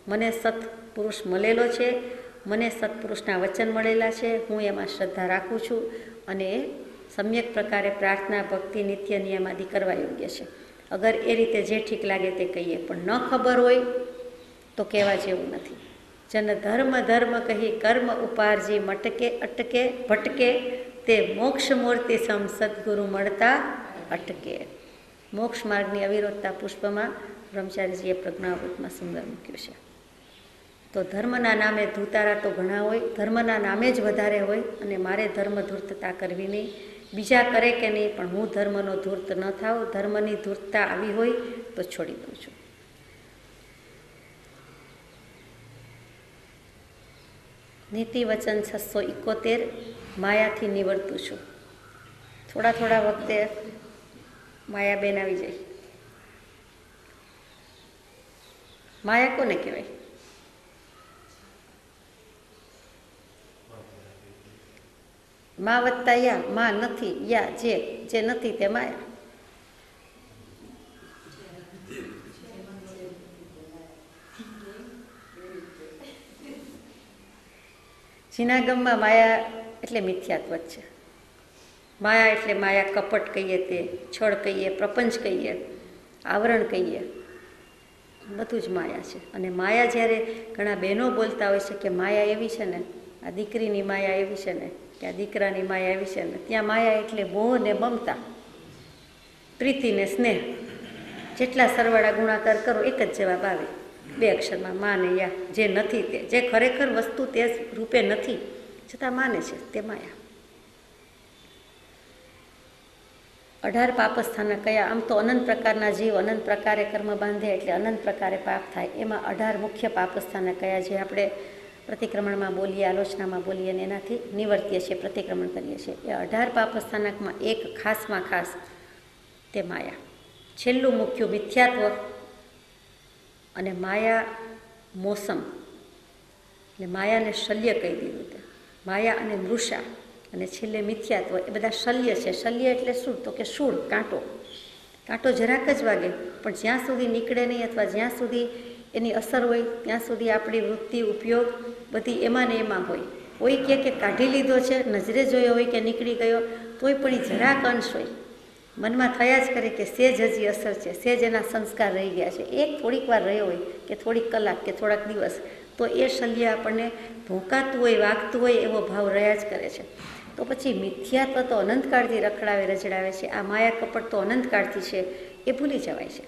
મને સત્પુરુષ મળેલો છે, મને સત્પુરુષના વચન મળેલા છે, હું એમાં શ્રદ્ધા રાખું છું અને એ સમ્યક પ્રકારે પ્રાર્થના, ભક્તિ, નિત્ય નિયમાદિ કરવા યોગ્ય છે. અગર એ રીતે જે ઠીક લાગે તે કહીએ, પણ ન ખબર હોય તો કહેવા જેવું નથી. જન ધર્મ ધર્મ કહી કર્મ ઉપારજી મટકે અટકે ભટકે, તે મોક્ષ મૂર્તિ સમ સદગુરુ મળતા અટકે. મોક્ષ માર્ગની અવિરોધતા પુષ્પમાં બ્રહ્મચારીજીએ પ્રજ્ઞાવૃતમાં સુંદર મૂક્યું છે. તો ધર્મના નામે ધૂતારા તો ઘણા હોય, ધર્મના નામે જ વધારે હોય, અને મારે ધર્મ ધૂર્તતા કરવી નહીં. બીજા કરે કે નહીં, પણ હું ધર્મનો ધૂર્ત ન થાઉં. ધર્મની ધૂર્તતા આવી હોય તો છોડી દઉં છું. નીતિ વચન 671, માયાથી નિવર્તું છું. થોડા થોડા વખતે માયાબેન આવી જાય. માયા કોને કહેવાય? મા વત્તા યા, મા નથી, યા જે નથી તે માયા. જૂનાગમમાં માયા એટલે મિથ્યાત્વ જ છે. માયા એટલે માયા, કપટ કહીએ, તે છળ કહીએ, પ્રપંચ કહીએ, આવરણ કહીએ, બધું જ માયા છે. અને માયા જ્યારે ઘણા બહેનો બોલતા હોય છે કે માયા એવી છે ને, આ દીકરીની માયા એવી છે ને, કે આ દીકરાની માયા એવી છે ને, ત્યાં માયા એટલે મોહ ને મમતા, પ્રીતિ ને સ્નેહ. જેટલા સરવાળા ગુણાકાર કરો એક જ જવાબ આવે, બે અક્ષરમાં, મા ને યા. જે નથી તે, જે ખરેખર વસ્તુ તે રૂપે નથી છતાં માને છે તે માયા. 18 પાપસ્થાના કયા? આમ તો અનંત પ્રકારના જીવ અનંત પ્રકારે કર્મ બાંધે એટલે અનંત પ્રકારે પાપ થાય. એમાં 18 મુખ્ય પાપસ્થાના કયા, જે આપણે પ્રતિક્રમણમાં બોલીએ, આલોચનામાં બોલીએ અને એનાથી નિવર્તીએ છીએ, પ્રતિક્રમણ કરીએ છીએ. એ 18 પાપસ્થાનકમાં એક ખાસમાં ખાસ તે માયા. છેલ્લું મૂક્યું મિથ્યાત્વ અને માયા મોસમ, એટલે માયાને શલ્ય કહી દીધું. તે માયા અને મૃષા અને છેલ્લે મિથ્યાત્વ, એ બધા શલ્ય છે. શલ્ય એટલે શું? તો કે શૂળ, કાંટો. કાંટો જરાક જ વાગે, પણ જ્યાં સુધી નીકળે નહીં અથવા જ્યાં સુધી એની અસર હોય ત્યાં સુધી આપણી વૃત્તિ, ઉપયોગ બધી એમાં ને એમાં હોય. કોઈ કહે કે કાઢી લીધો છે, નજરે જોયો હોય કે નીકળી ગયો, તોય પણ એ જરાક અંશ હોય, મનમાં થયા જ કરે કે સેજ હજી અસર છે, સેજ એના સંસ્કાર રહી ગયા છે. એક થોડીક વાર રહ્યો હોય કે થોડીક કલાક કે થોડાક દિવસ, તો એ શલ્ય આપણને ભોંકાતું હોય, વાગતું હોય એવો ભાવ રહ્યા જ કરે છે. તો પછી મિથ્યાત્વ તો અનંતકાળથી રખડાવે, રજડાવે છે. આ માયા કપટ તો અનંતકાળથી છે, એ ભૂલી જવાય છે.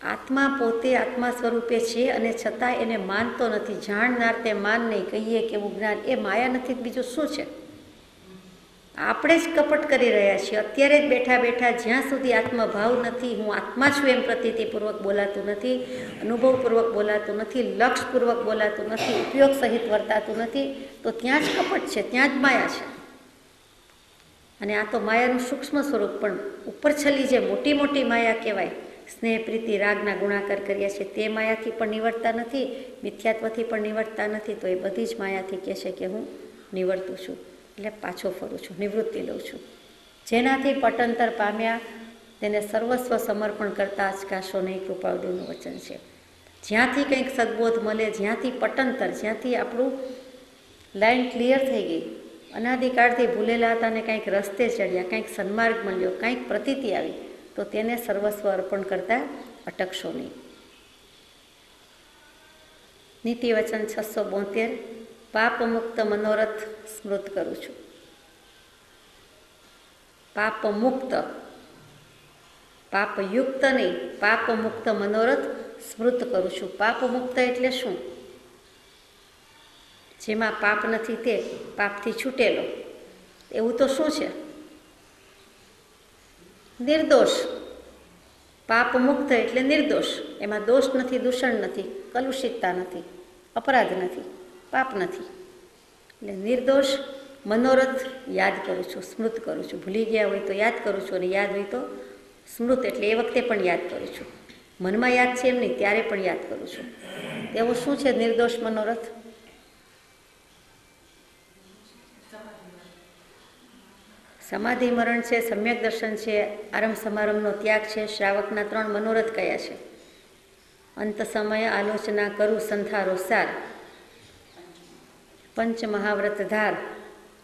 આત્મા પોતે આત્મા સ્વરૂપે છે અને છતાં એને માનતો નથી. જાણનાર તે માન નહીં, કહીએ કેવું જ્ઞાન, એ માયા નથી, બીજું શું છે? આપણે જ કપટ કરી રહ્યા છીએ. અત્યારે જ બેઠા બેઠા જ્યાં સુધી આત્મભાવ નથી, હું આત્મા છું એમ પ્રતીતિપૂર્વક બોલાતું નથી, અનુભવપૂર્વક બોલાતું નથી, લક્ષપૂર્વક બોલાતું નથી, ઉપયોગ સહિત વર્તાતું નથી, તો ત્યાં જ કપટ છે, ત્યાં જ માયા છે. અને આ તો માયાનું સૂક્ષ્મ સ્વરૂપ, પણ ઉપર છેલ્લી જે મોટી મોટી માયા કહેવાય, સ્નેહ, પ્રીતિ, રાગના ગુણાકાર કર્યા છે, તે માયાથી પણ નિવડતા નથી, મિથ્યાત્વથી પણ નિવડતા નથી. તો એ બધી જ માયાથી કહે છે કે હું નિવડતું છું, એટલે પાછો ફરું છું, નિવૃત્તિ લઉં છું. જેનાથી પટંતર પામ્યા તેને સર્વસ્વ સમર્પણ કરતા અચકાશો નહીં, કૃપાળુનું વચન છે. જ્યાંથી કંઈક સદબોધ મળે, જ્યાંથી પટંતર, જ્યાંથી આપણું લાઈન ક્લિયર થઈ ગઈ, અનાદિકાળથી ભૂલેલા હતા અને કંઈક રસ્તે ચડ્યા, કંઈક સન્માર્ગ મળ્યો, કંઈક પ્રતીતિ આવી, તો તેને સર્વસ્વ અર્પણ કરતાં અટકશો નહીં. નીતિ વચન 672. પાપ મુક્ત મનોરથ સ્મૃત કરું છું. પાપ મુક્ત, પાપયુક્ત નહીં, પાપ મુક્ત મનોરથ સ્મૃત કરું છું. પાપ મુક્ત એટલે શું? જેમાં પાપ નથી તે પાપથી છૂટેલો, એવું તો શું છે? નિર્દોષ. પાપ મુક્ત એટલે નિર્દોષ, એમાં દોષ નથી, દૂષણ નથી, કલુષિતતા નથી, અપરાધ નથી, પાપ નથી. એટલે નિર્દોષ મનોરથ યાદ કરું છું, સ્મૃત કરું છું. ભૂલી ગયા હોય તો યાદ કરું છું, અને યાદ હોય તો સ્મૃત એટલે એ વખતે પણ યાદ કરું છું. મનમાં યાદ છે એમ નહીં, ત્યારે પણ યાદ કરું છું. એવું શું છે નિર્દોષ મનોરથ? સમાધિ મરણ છે, સમ્યક દર્શન છે, આરંભ સમારંભનો ત્યાગ છે. શ્રાવકના 3 મનોરથ કયા છે? અંત સમય આલોચના કરું સંથારો સાર, પંચ મહાવ્રત ધાર,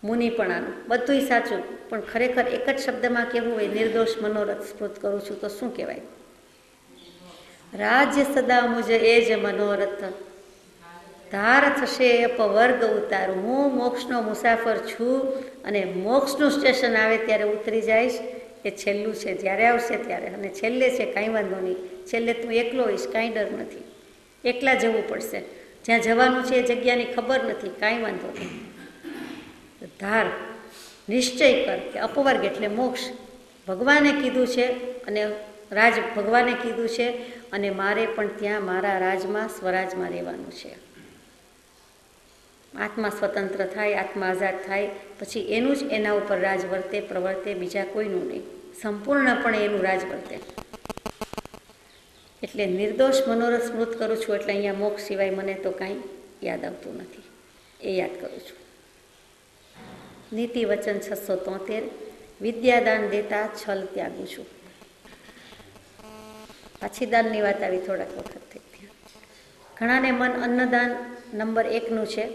મુનિપણાનું. બધુંય સાચું, પણ ખરેખર એક જ શબ્દમાં કહેવું હોય નિર્દોષ મનોરથ સ્મૃત કરું છું, તો શું કહેવાય? રાજ્ય સદા મુજ એ જ મનોરથ, ધાર થશે અપવર્ગ ઉતારું. હું મોક્ષનો મુસાફર છું, અને મોક્ષનું સ્ટેશન આવે ત્યારે ઉતરી જઈશ. એ છેલ્લું છે, જ્યારે આવશે ત્યારે. અને છેલ્લે છે, કાંઈ વાંધો નહીં. છેલ્લે તું એકલો હોઈશ, કાંઈ ડર નથી. એકલા જવું પડશે. જ્યાં જવાનું છે એ જગ્યાની ખબર નથી, કાંઈ વાંધો નહીં. ધાર, નિશ્ચય કર કે અપવર્ગ એટલે મોક્ષ ભગવાને કીધું છે, અને રાજ ભગવાને કીધું છે, અને મારે પણ ત્યાં મારા રાજમાં સ્વરાજમાં રહેવાનું છે. આત્મા સ્વતંત્ર થાય, આત્મા આઝાદ થાય, પછી એનું જ એના ઉપર રાજ વર્તે, પ્રવર્તે, બીજા કોઈનું નહીં. સંપૂર્ણપણે એનું રાજ વર્તે. એટલે નિર્દોષ મનોરથ સ્મૃત કરું છું, એટલે અહીંયા મોક્ષ સિવાય મને તો કાંઈ યાદ આવતું નથી, એ યાદ કરું છું. નીતિ વચન 673. વિદ્યાદાન દેતા છલ ત્યાગું છું. પાછી દાનની વાત આવી થોડાક વખત થઈ. ઘણાને મન અન્નદાન નંબર 1નું છે,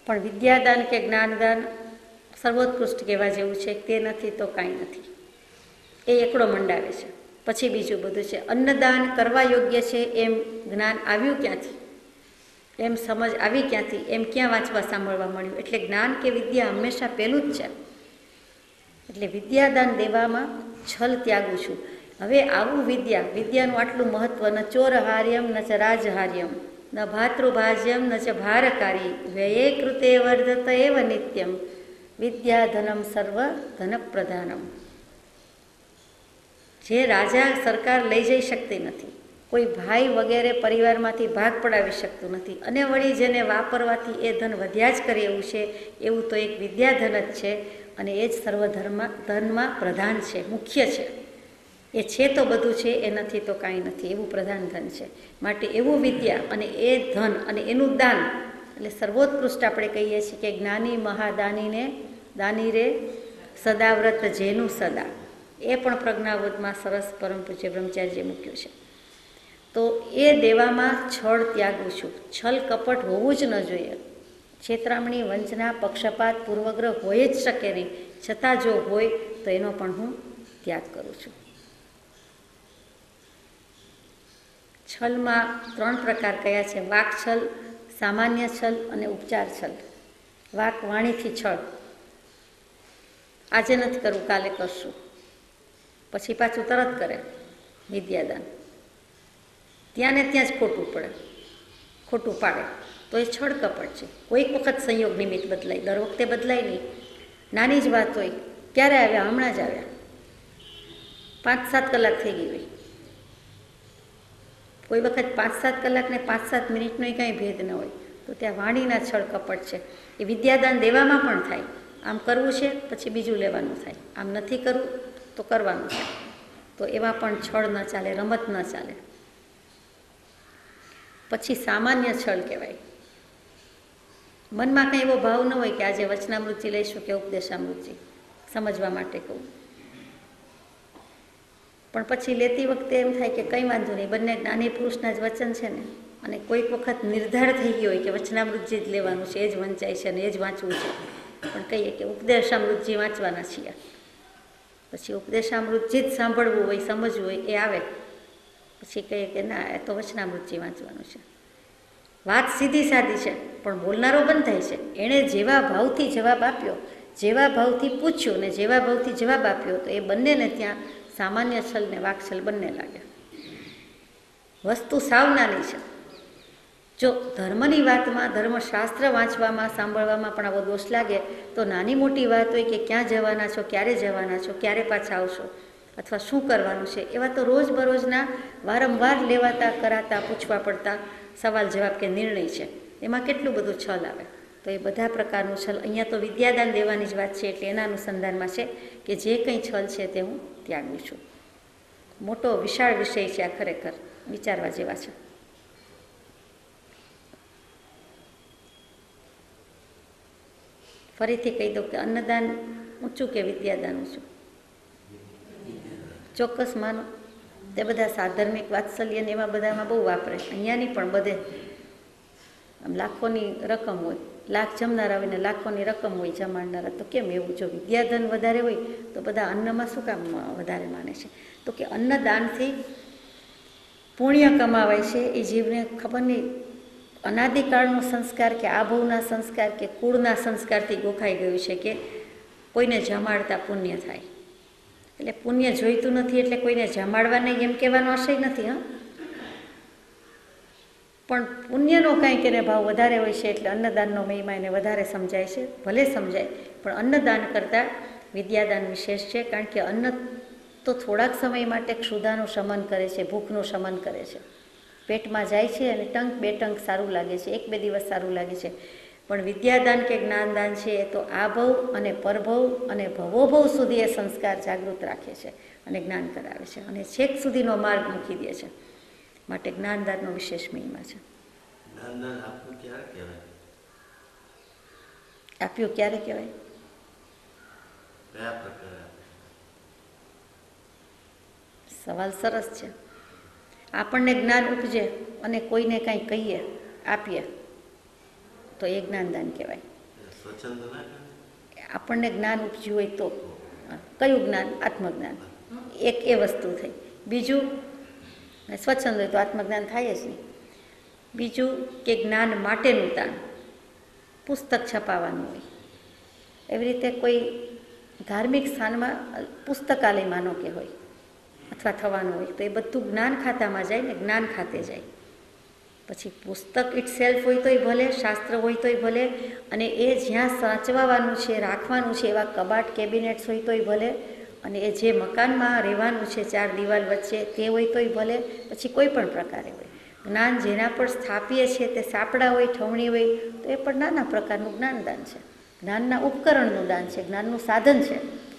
પણ વિદ્યાદાન કે જ્ઞાનદાન સર્વોત્કૃષ્ટ કહેવા જેવું છે, તે નથી તો કાંઈ નથી. એ એકડો મંડાવે છે. પછી બીજું બધું છે. અન્નદાન કરવા યોગ્ય છે એમ જ્ઞાન આવ્યું ક્યાંથી, એમ સમજ આવી ક્યાંથી, એમ ક્યાં વાંચવા સાંભળવા મળ્યું? એટલે જ્ઞાન કે વિદ્યા હંમેશા પહેલું જ છે. એટલે વિદ્યાદાન દેવામાં છલ ત્યાગું છું. હવે આવું વિદ્યાનું આટલું મહત્વ, ન ચોરહાર્યમ ન ચ રાજહાર્યમ ન ભાતૃભાજ્યમ ન ચ ભારકારી વ્યયે કૃતે વર્ધત એવ નિત્યમ વિદ્યાધનમ સર્વ ધનપ્રધાનમ. જે રાજા સરકાર લઈ જઈ શકતી નથી, કોઈ ભાઈ વગેરે પરિવારમાંથી ભાગ પડાવી શકતું નથી, અને વળી જેને વાપરવાથી એ ધન વધ્યા જ કરે એવું છે, એવું તો એક વિદ્યાધન જ છે, અને એ જ ધનમાં પ્રધાન છે, મુખ્ય છે. એ છે તો બધું છે, એ નથી તો કાંઈ નથી, એવું પ્રધાન ધન છે. માટે એવું વિદ્યા અને એ ધન અને એનું દાન, એટલે સર્વોત્કૃષ્ટ આપણે કહીએ છીએ કે જ્ઞાની મહાદાનીને દાની રે સદાવ્રત જેનું સદા. એ પણ પ્રજ્ઞાવોદમાં સરસ પરમ પૂજ્ય બ્રહ્મચારીજીએ મૂક્યું છે. તો એ દેવામાં છળ ત્યાગું છું. છલ કપટ હોવું જ ન જોઈએ. છેતરામણી, વંચના, પક્ષપાત, પૂર્વગ્રહ હોય જ શકે નહીં. છતાં જો હોય તો એનો પણ હું ત્યાગ કરું છું. છલમાં 3 પ્રકાર કયા છે? વાક છલ, સામાન્ય છલ અને ઉપચાર છલ. વાક વાણીથી છળ, આજે નથી કરવું, કાલે કરશું, પછી પાછું તરત કરે. વિદ્યાદાન ત્યાં ને ત્યાં જ ખોટું પડે, ખોટું પાડે, તો એ છળ કપટ છે. કોઈક વખત સંયોગ નિમિત્ત બદલાય, દર વખતે બદલાય નહીં. નાની જ વાત હોય, ક્યારે આવ્યા? હમણાં જ આવ્યા, 5-7 કલાક થઈ ગઈ હોય. કોઈ વખત 5-7 કલાક ને 5-7 મિનિટનો કાંઈ ભેદ ન હોય, તો ત્યાં વાણીના છળ કપટ છે. એ વિદ્યાદાન દેવામાં પણ થાય. આમ કરવું છે પછી બીજું લેવાનું થાય, આમ નથી કરવું તો કરવાનું છે. તો એમાં પણ છળ ન ચાલે, રમત ન ચાલે. પછી સામાન્ય છળ કહેવાય. મનમાં કંઈ એવો ભાવ ન હોય કે આજે વચનામૃતિ લઈશું કે ઉપદેશામૃતિ, સમજવા માટે કહું. પણ પછી લેતી વખતે એમ થાય કે કંઈ વાંધો નહીં, બંને જ્ઞાની પુરુષના જ વચન છે ને. અને કોઈક વખત નિર્ધાર થઈ ગયો હોય કે વચનામૃત જ લેવાનું છે, એ જ વંચાય છે અને એ જ વાંચવું છે, પણ કહીએ કે ઉપદેશામૃતજી વાંચવાના છીએ, પછી ઉપદેશામૃતજી જ સાંભળવું હોય, સમજવું હોય એ આવે, પછી કહીએ કે ના એ તો વચનામૃતજી વાંચવાનું છે. વાત સીધી સાદી છે, પણ બોલનારો બંધ થાય છે. એણે જેવા ભાવથી જવાબ આપ્યો, જેવા ભાવથી પૂછ્યું ને જેવા ભાવથી જવાબ આપ્યો, તો એ બંનેને ત્યાં સામાન્ય છલ ને વાકછલ બંને લાગે. વસ્તુ સાવ નાની છે. જો ધર્મની વાતમાં, ધર્મશાસ્ત્ર વાંચવામાં, સાંભળવામાં પણ આવો દોષ લાગે, તો નાની મોટી વાત હોય કે ક્યાં જવાના છો, ક્યારે જવાના છો, ક્યારે પાછા આવશો, અથવા શું કરવાનું છે, એવા તો રોજબરોજના વારંવાર લેવાતા, કરાતા, પૂછવા પડતા સવાલ જવાબ કે નિર્ણય છે, એમાં કેટલું બધું છલ આવે. તો એ બધા પ્રકારનું છલ અહીંયા તો વિદ્યાદાન દેવાની જ વાત છે, એટલે એના અનુસંધાનમાં છે કે જે કંઈ છલ છે તે હું ત્યાગું છું. મોટો વિશાળ વિષય છે આ, ખરેખર વિચારવા જેવા છે. ફરીથી કહી દઉં કે અન્નદાન ઊંચું કે વિદ્યાદાન ઊંચું? ચોક્કસ માનો. તે બધા સાધર્મિક વાત્સલ્ય ને એમાં બધામાં બહુ વાપરે. અહીંયાની પણ બધે આમ લાખોની રકમ હોય, લાખ જમનારા હોય ને લાખોની રકમ હોય જમાડનારા, તો કેમ એવું? જો વિદ્યાધન વધારે હોય તો બધા અન્નમાં શું કામ વધારે માને છે? તો કે અન્નદાનથી પુણ્ય કમાવાય છે. એ જીવને ખબર નહીં અનાદિકાળનો સંસ્કાર કે આભવના સંસ્કાર કે કુળના સંસ્કારથી ગોખાઈ ગયું છે કે કોઈને જમાડતા પુણ્ય થાય. એટલે પુણ્ય જોઈતું નથી એટલે કોઈને જમાડવા નહીં એમ કહેવાનો આશય નથી. હા, પણ પુણ્યનો કાંઈક એને ભાવ વધારે હોય છે, એટલે અન્નદાનનો મહિમા એને વધારે સમજાય છે. ભલે સમજાય, પણ અન્નદાન કરતાં વિદ્યાદાન વિશેષ છે. કારણ કે અન્ન તો થોડાક સમય માટે ક્ષુધાનું શમન કરે છે, ભૂખનું શમન કરે છે. પેટમાં જાય છે અને ટંક બે ટંક સારું લાગે છે, એક બે દિવસ સારું લાગે છે. પણ વિદ્યાદાન કે જ્ઞાનદાન છે એ તો આભવ અને પરભવ અને ભવોભવ સુધી એ સંસ્કાર જાગૃત રાખે છે અને જ્ઞાન કરાવે છે અને છેક સુધીનો માર્ગ મૂકી દે છે. માટે જ્ઞાનદાનનો વિશેષ મહિમા છે. જ્ઞાનદાન આપ્યું ક્યારે કહેવાય? આપ્યું ક્યારે કહેવાય? કયા પ્રકારે? સવાલ સરસ છે. આપણને જ્ઞાન ઉપજે અને કોઈને કાંઈ કહીએ, આપીએ, તો એ જ્ઞાનદાન કહેવાય. સ્વચ્છંદ ના કહેવાય? આપણને જ્ઞાન ઉપજ્યું હોય તો કયું જ્ઞાન? આત્મજ્ઞાન. એક એ વસ્તુ થઈ. બીજું, સ્વચ્છંદ હોય તો આત્મજ્ઞાન થાય જ નહીં. બીજું કે જ્ઞાન માટેનું દાન, પુસ્તક છપાવવાનું હોય. એવી રીતે કોઈ ધાર્મિક સ્થાનમાં પુસ્તકાલય માનો કે હોય અથવા થવાનું હોય, તો એ બધું જ્ઞાન ખાતામાં જાય ને, જ્ઞાન ખાતે જાય. પછી પુસ્તક ઇટ સેલ્ફ હોય તોય ભલે, શાસ્ત્ર હોય તોય ભલે, અને એ જ્યાં સાચવવાનું છે, રાખવાનું છે, એવા કબાટ કેબિનેટ્સ હોય તોય ભલે, અને એ જે મકાનમાં રહેવાનું છે ચાર દિવાલ વચ્ચે તે હોય તોય ભલે, પછી કોઈ પણ પ્રકારે હોય. જ્ઞાન જેના પર સ્થાપીએ છીએ તે સાપડા હોય, ઠવણી હોય, તો એ પણ નાના પ્રકારનું જ્ઞાનદાન છે. જ્ઞાનના ઉપકરણનું દાન છે, જ્ઞાનનું સાધન છે,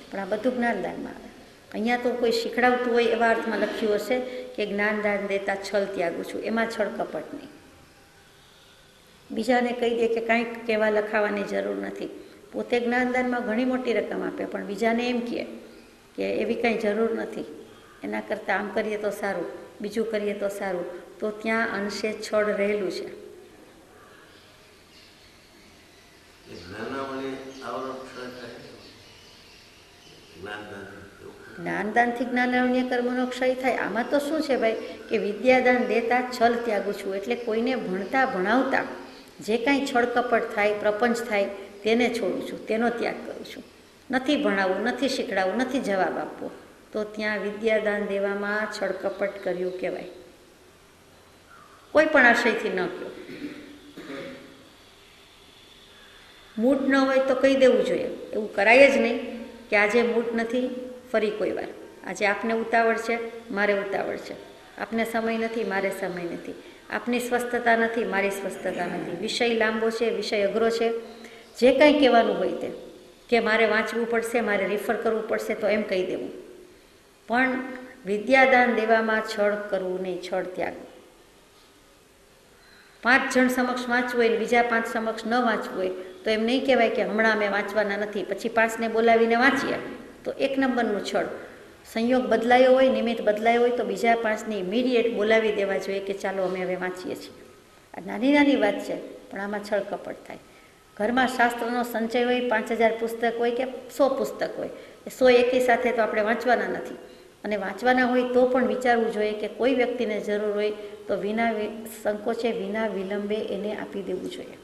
પણ આ બધું જ્ઞાનદાનમાં આવે. અહીંયા તો કોઈ શીખડાવતું હોય એવા અર્થમાં લખ્યું હશે કે જ્ઞાનદાન દેતા છલ ત્યાગું છું, એમાં છળ કપટ નહીં. બીજાને કહી દે કે કાંઈક કહેવા લખાવાની જરૂર નથી, પોતે જ્ઞાનદાનમાં ઘણી મોટી રકમ આપે, પણ બીજાને એમ કહે કે એવી કાંઈ જરૂર નથી, એના કરતાં આમ કરીએ તો સારું, બીજું કરીએ તો સારું, તો ત્યાં અંશે છળ રહેલું છે. જ્ઞાનદાનથી જ્ઞાનાવન્ય કર્મનો ક્ષય થાય. આમાં તો શું છે ભાઈ કે વિદ્યાદાન દેતા છલ ત્યાગું છું, એટલે કોઈને ભણતા ભણાવતા જે કાંઈ છળ કપટ થાય, પ્રપંચ થાય, તેને છોડું છું, તેનો ત્યાગ કરું છું. નથી ભણાવવું, નથી શીખડાવવું, નથી જવાબ આપવો, તો ત્યાં વિદ્યાદાન દેવામાં છળ કપટ કર્યું કહેવાય. કોઈ પણ આશયથી ન કહો. મૂડ ન હોય તો કહી દેવું જોઈએ. એવું કરાય જ નહીં કે આજે મૂડ નથી, ફરી કોઈ વાર. આજે આપને ઉતાવળ છે, મારે ઉતાવળ છે. આપને સમય નથી, મારે સમય નથી. આપની સ્વસ્થતા નથી, મારી સ્વસ્થતા નથી. વિષય લાંબો છે, વિષય અઘરો છે, જે કાંઈ કહેવાનું હોય તે, કે મારે વાંચવું પડશે, મારે રિફર કરવું પડશે, તો એમ કહી દેવું. પણ વિદ્યાદાન દેવામાં છળ કરવું નહીં, છળ ત્યાગવું. 5 જણ સમક્ષ વાંચવું હોય ને બીજા 5 સમક્ષ ન વાંચવું હોય તો એમ નહીં કહેવાય કે હમણાં અમે વાંચવાના નથી, પછી 5ને બોલાવીને વાંચીએ, તો 1 નંબરનું છળ. સંયોગ બદલાયો હોય, નિમિત્ત બદલાયો હોય, તો બીજા 5ને ઇમિડિયેટ બોલાવી દેવા જોઈએ કે ચાલો અમે હવે વાંચીએ છીએ. આ નાની નાની વાત છે, પણ આમાં છળ કપટ થાય. ઘરમાં શાસ્ત્રનો સંચય હોય, 5000 પુસ્તક હોય કે 100 પુસ્તક હોય, એ 100 એકી સાથે તો આપણે વાંચવાના નથી. અને વાંચવાના હોય તો પણ વિચારવું જોઈએ કે કોઈ વ્યક્તિને જરૂર હોય તો વિના સંકોચે, વિના વિલંબે એને આપી દેવું જોઈએ.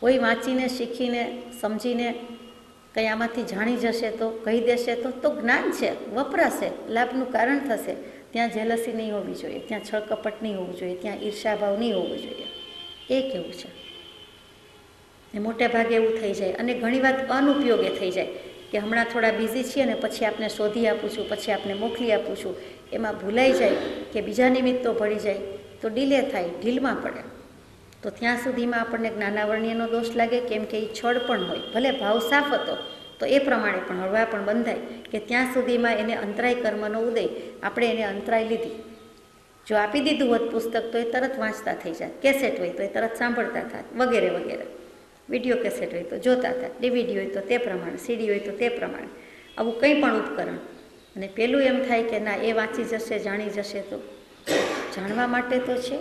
કોઈ વાંચીને, શીખીને, સમજીને કંઈ આમાંથી જાણી જશે તો, કહી દેશે તો જ્ઞાન છે, વપરાશે, લાભનું કારણ થશે. ત્યાં જેલસી નહીં હોવી જોઈએ, ત્યાં છળકપટ નહીં હોવું જોઈએ, ત્યાં ઈર્ષાભાવ નહીં હોવો જોઈએ. એ કેવું છે. ને મોટે ભાગે એવું થઈ જાય અને ઘણી વાત અનુપયોગી થઈ જાય કે હમણાં થોડા બિઝી છીએ અને પછી આપને શોધી આપું છું, પછી આપને મોકલી આપું છું. એમાં ભૂલાઈ જાય કે બીજા નિમિત્તો ભળી જાય તો ડીલે થાય, ઢીલમાં પડે. તો ત્યાં સુધીમાં આપણને જ્ઞાનાવરણીયનો દોષ લાગે, કેમ કે એ છળ પણ હોય, ભલે ભાવ સાફ હતો તો એ પ્રમાણે પણ હળવા પણ બંધાય કે ત્યાં સુધીમાં એને અંતરાય કર્મનો ઉદય, આપણે એને અંતરાય લીધી. જો આપી દીધું હોત પુસ્તક તો એ તરત વાંચતા થઈ જાય, કેસેટ હોય તો એ તરત સાંભળતા થાય, વગેરે વગેરે. વિડીયો કેસેટ હોય તો જોતા થાય, ડીવીડી હોય તો તે પ્રમાણે, સીડી હોય તો તે પ્રમાણે, આવું કંઈ પણ ઉપકરણ. અને પેલું એમ થાય કે ના, એ વાંચી જશે, જાણી જશે. તો જાણવા માટે તો છે.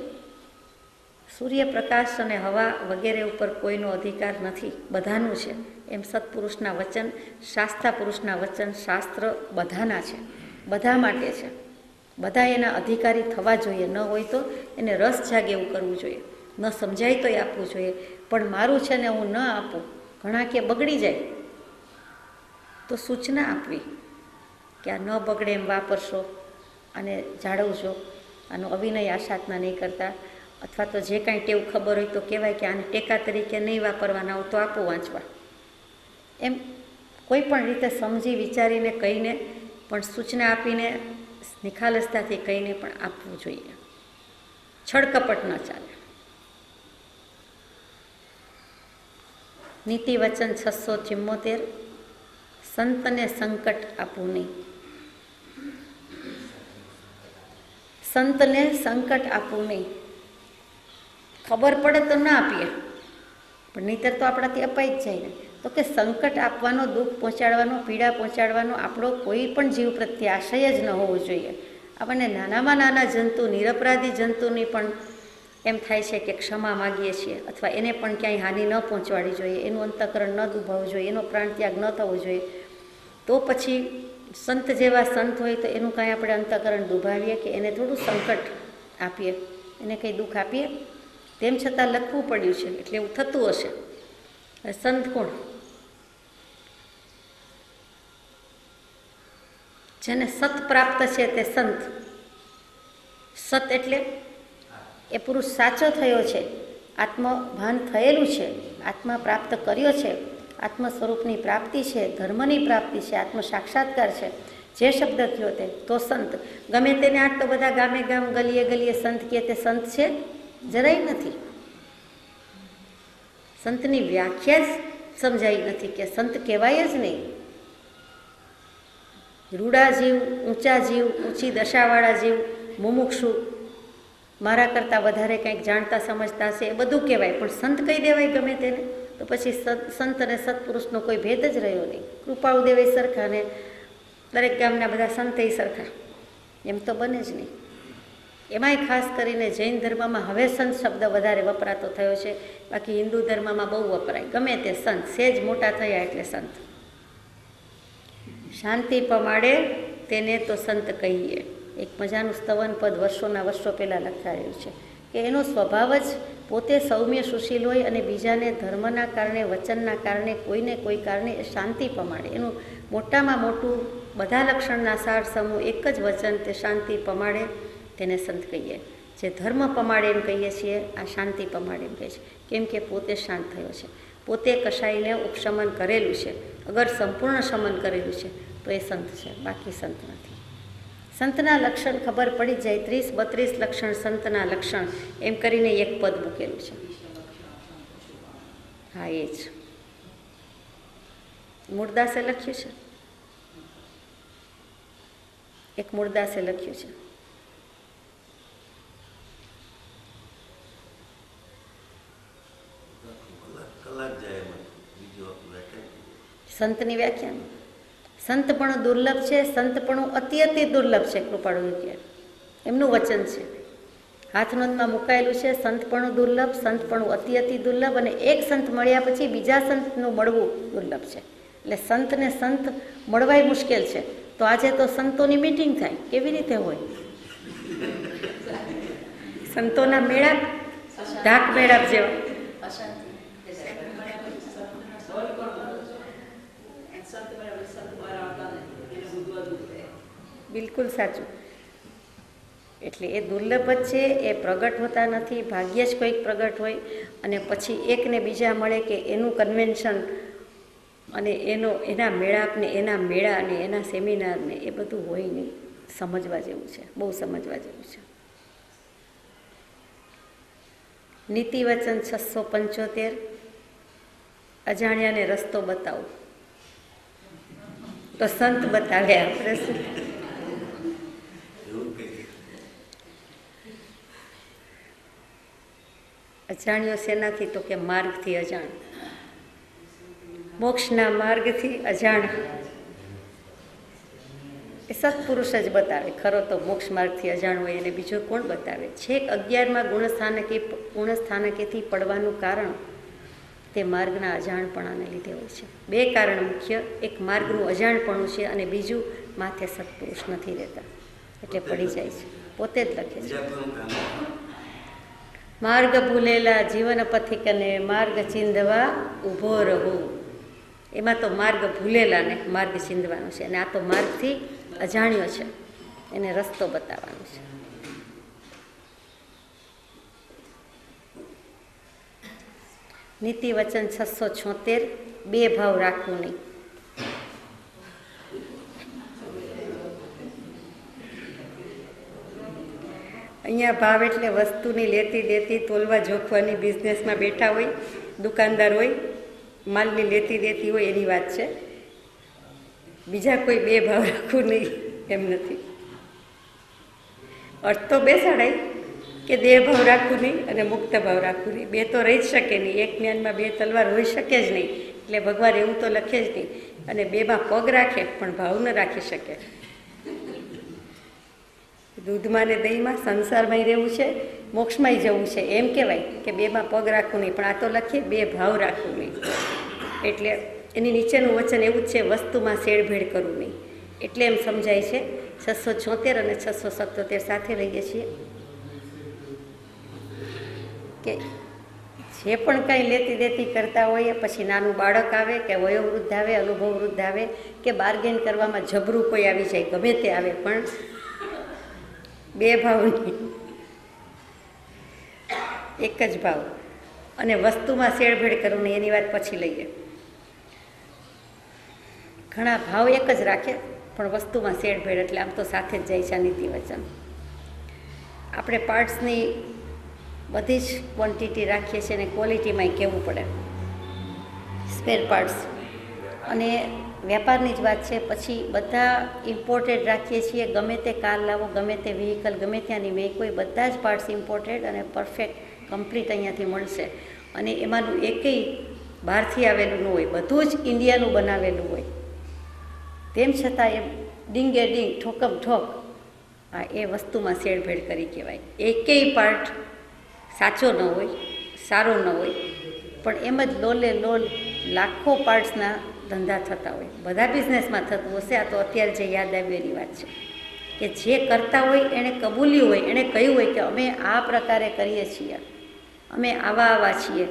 સૂર્યપ્રકાશ અને હવા વગેરે ઉપર કોઈનો અધિકાર નથી, બધાનું છે. એમ સત્પુરુષના વચન, શાસ્ત્રા પુરુષના વચન, શાસ્ત્ર બધાના છે, બધા માટે છે. બધા એના અધિકારી થવા જોઈએ. ન હોય તો એને રસ જાગે એવું કરવું જોઈએ. ન સમજાય તોય આપવું જોઈએ. પણ મારું છે ને હું ન આપું, ઘણા કે બગડી જાય, તો સૂચના આપવી કે આ ન બગડે એમ વાપરશો, અને જાળવજો, આનો અવિનય આશાતના નહીં કરતા. અથવા તો જે કાંઈ ટેવ ખબર હોય તો કહેવાય કે આને ટેકા તરીકે નહીં વાપરવાના હોય તો આપો વાંચવા. એમ કોઈ પણ રીતે સમજી વિચારીને કહીને, પણ સૂચના આપીને, નિખાલસતાથી કહીને પણ આપવું જોઈએ. છળકપટ ન ચાલે. નીતિ વચન 674. સંતને સંકટ આપવું નહીં. સંતને સંકટ આપવું નહીં. ખબર પડે તો ના આપીએ, પણ નહીંતર તો આપણાથી અપાઈ જ જાય ને. તો કે સંકટ આપવાનો, દુઃખ પહોંચાડવાનો, પીડા પહોંચાડવાનો આપણો કોઈ પણ જીવ પ્રત્યે આશય જ ન હોવો જોઈએ. આપણને નાનામાં નાના જંતુ, નિરપરાધી જંતુની પણ એમ થાય છે કે ક્ષમા માગીએ છીએ, અથવા એને પણ ક્યાંય હાનિ ન પહોંચવાડી જોઈએ, એનું અંતઃકરણ ન દુભાવવું જોઈએ, એનો પ્રાણત્યાગ ન થવો જોઈએ. તો પછી સંત જેવા સંત હોય તો એનું કાંઈ આપણે અંતઃકરણ દુભાવીએ કે એને થોડું સંકટ આપીએ, એને કંઈ દુઃખ આપીએ? તેમ છતાં લખવું પડ્યું છે એટલે એવું થતું હશે. સંત કોણ? જેને સત પ્રાપ્ત છે તે સંત. સત એટલે એ પુરુષ સાચો થયો છે, આત્મભાન થયેલું છે, આત્મા પ્રાપ્ત કર્યો છે, આત્મ સ્વરૂપની પ્રાપ્તિ છે, ધર્મની પ્રાપ્તિ છે, આત્મ સાક્ષાત્કાર છે. જે શબ્દ થયો તે તો સંત. ગમે તેને આજ તો બધા ગામે ગામ, ગલીએ ગલીએ સંત કહે તે સંત છે? જરાય નથી. સંતની વ્યાખ્યા જ સમજાઈ નથી કે સંત કહેવાય જ નહીં. રૂડા જીવ, ઊંચા જીવ, ઊંચી દશાવાળા જીવ, મુમુક્ષુ, મારા કરતાં વધારે કંઈક જાણતા સમજતા હશે, એ બધું કહેવાય. પણ સંત કહી દેવાય ગમે તેને? તો પછી સંત અને સત્પુરુષનો કોઈ ભેદ જ રહ્યો નહીં. કૃપાળુ દેવાય સરખા ને દરેક ગામના બધા સંત એ સરખા, એમ તો બને જ નહીં. એમાંય ખાસ કરીને જૈન ધર્મમાં હવે સંત શબ્દ વધારે વપરાતો થયો છે. બાકી હિન્દુ ધર્મમાં બહુ વપરાય, ગમે તે સંત, સેજ મોટા થયા એટલે સંત. શાંતિ પમાડે તેને તો સંત કહીએ. એક મજાનું સ્તવન પદ વર્ષોના વર્ષો પહેલાં લખાયેલું છે કે એનો સ્વભાવ જ પોતે સૌમ્ય સુશીલ હોય અને બીજાને ધર્મના કારણે, વચનના કારણે, કોઈને કોઈ કારણે એ શાંતિ પમાડે. એનું મોટામાં મોટું બધા લક્ષણના સાર સમૂહ એક જ વચન, તે શાંતિ પમાડે તેને સંત કહીએ. જે ધર્મ પમાડે એમ કહીએ છીએ, આ શાંતિ પમાડે એમ કહે છે. કેમ કે પોતે શાંત થયો છે, પોતે કશાયને ઉપશમન કરેલું છે. અગર સંપૂર્ણ શમન કરેલું છે તો એ સંત છે, બાકી સંત નથી. સંતના લક્ષણ ખબર પડી જાય. 30-32 લક્ષણ સંતના લક્ષણ એમ કરીને એક પદ મૂકેલું છે. હા, એ જ મૂળદાસે લખ્યું છે. એક મૂળદાસે લખ્યું છે. સંતની વ્યાખ્યા. સંતપણું દુર્લભ છે, સંતપણું અતિ અતિ દુર્લભ છે. કૃપાળુ કે એમનું વચન છે. હાથનોંધમાં મુકાયેલું છે સંતપણું દુર્લભ, સંતપણું અતિ દુર્લભ, અને એક સંત મળ્યા પછી બીજા સંતનું મળવું દુર્લભ છે. એટલે સંતને સંત મળવાય મુશ્કેલ છે. તો આજે તો સંતોની મીટિંગ થાય, કેવી રીતે હોય? સંતોના મેળાપ, ઢાક મેળાપ જેવા. બિલકુલ સાચું. એટલે એ દુર્લભ જ છે, એ પ્રગટ હોતા નથી, ભાગ્યે જ કોઈક પ્રગટ હોય. અને પછી એકને બીજા મળે કે એનું કન્વેન્શન અને એના મેળાપને, એના મેળા અને એના સેમિનારને એ બધું હોય નહીં. સમજવા જેવું છે, બહુ સમજવા જેવું છે. નીતિવચન 675, અજાણ્યાને રસ્તો બતાવો તો સંત બતાવે. આપણે શું? અજાણ્યો શેનાથી? તો કે માર્ગથી અજાણ. મોક્ષના માર્ગથી અજાણ એ સત્પુરુષ જ બતાવે. ખરો તો મોક્ષ માર્ગથી અજાણ હોય એને બીજો કોણ બતાવે? છેક 11માં ગુણસ્થાનકેથી પડવાનું કારણ તે માર્ગના અજાણપણાને લીધે હોય છે. 2 કારણ મુખ્ય. એક માર્ગનું અજાણપણું છે અને બીજું માથે સત્પુરુષ નથી રહેતા એટલે પડી જાય છે. પોતે જ લખે છે, માર્ગ ભૂલેલા જીવન પથિકને માર્ગ ચીંધવા ઊભો રહો. એમાં તો માર્ગ ભૂલેલાને માર્ગ ચીંધવાનો છે, અને આ તો માર્ગથી અજાણ્યો છે, એને રસ્તો બતાવવાનો છે. નીતિવચન 676, 2 ભાવ રાખવું નહીં. અહીંયા ભાવ એટલે વસ્તુની લેતી દેતી, તોલવા જોખવાની, બિઝનેસમાં બેઠા હોય, દુકાનદાર હોય, માલની લેતી દેતી હોય એની વાત છે. બીજા કોઈ 2 ભાવ રાખવું નહીં એમ નથી. અર્થ તો બેસાડાય કે 2 ભાવ રાખવું નહીં અને મુક્ત ભાવ રાખવું નહીં. 2 તો રહી જ શકે નહીં. એક જ્ઞાનમાં 2 તલવાર હોઈ શકે જ નહીં. એટલે ભગવાન એવું તો લખે જ નહીં. અને 2માં પગ રાખે પણ ભાવ ન રાખી શકે. દૂધમાં ને દહીંમાં, સંસારમાં રહેવું છે, મોક્ષમાં જવું છે, એમ કહેવાય કે 2માં પગ રાખવું નહીં. પણ આ તો લખીએ 2 ભાવ રાખવું નહીં. એટલે એની નીચેનું વચન એવું જ છે, વસ્તુમાં શેરભેળ કરવું નહીં. એટલે એમ સમજાય છે. 676 અને 677 સાથે લઈએ છીએ કે જે પણ કાંઈ લેતી દેતી કરતા હોઈએ, પછી નાનું બાળક આવે કે વયોવૃદ્ધ આવે, અનુભવ વૃદ્ધ આવે કે બાર્ગેન કરવામાં જબરું કોઈ આવી જાય, ગમે તે આવે, પણ 2 ભાવ નહીં, એક જ ભાવ. અને વસ્તુમાં શેરભેળ કરવું નહીં એની વાત પછી લઈએ. ઘણા ભાવ એક જ રાખે પણ વસ્તુમાં શેરભેળ, એટલે આમ તો સાથે જ જાય છે નીતિવચન. આપણે પાર્ટ્સની બધી જ ક્વોન્ટિટી રાખીએ છીએ અને ક્વોલિટીમાંય કહેવું પડે. સ્પેર પાર્ટ્સ અને વેપારની જ વાત છે. પછી બધા ઇમ્પોર્ટેડ રાખીએ છીએ. ગમે તે કાર લાવો, ગમે તે વ્હીકલ, ગમે ત્યાંની મેં બધા જ પાર્ટ્સ ઇમ્પોર્ટેડ અને પરફેક્ટ કમ્પ્લીટ અહીંયાથી મળશે. અને એમાંનું એકેય બહારથી આવેલું ન હોય, બધું જ ઇન્ડિયાનું બનાવેલું હોય. તેમ છતાં એ ડીંગે ડીંગ, ઠોકમ ઠોક, આ એ વસ્તુમાં શેરભેળ કરી કહેવાય. એકેય પાર્ટ સાચો ન હોય, સારો ન હોય, પણ એમ જ લોલે લોલ લાખો પાર્ટ્સના ધંધા થતા હોય. બધા બિઝનેસમાં થતું હશે. આ તો અત્યારે જે યાદ આવ્યું એની વાત છે કે જે કરતા હોય એણે કબૂલ્યું હોય, એણે કહ્યું હોય કે અમે આ પ્રકારે કરીએ છીએ, અમે આવા છીએ,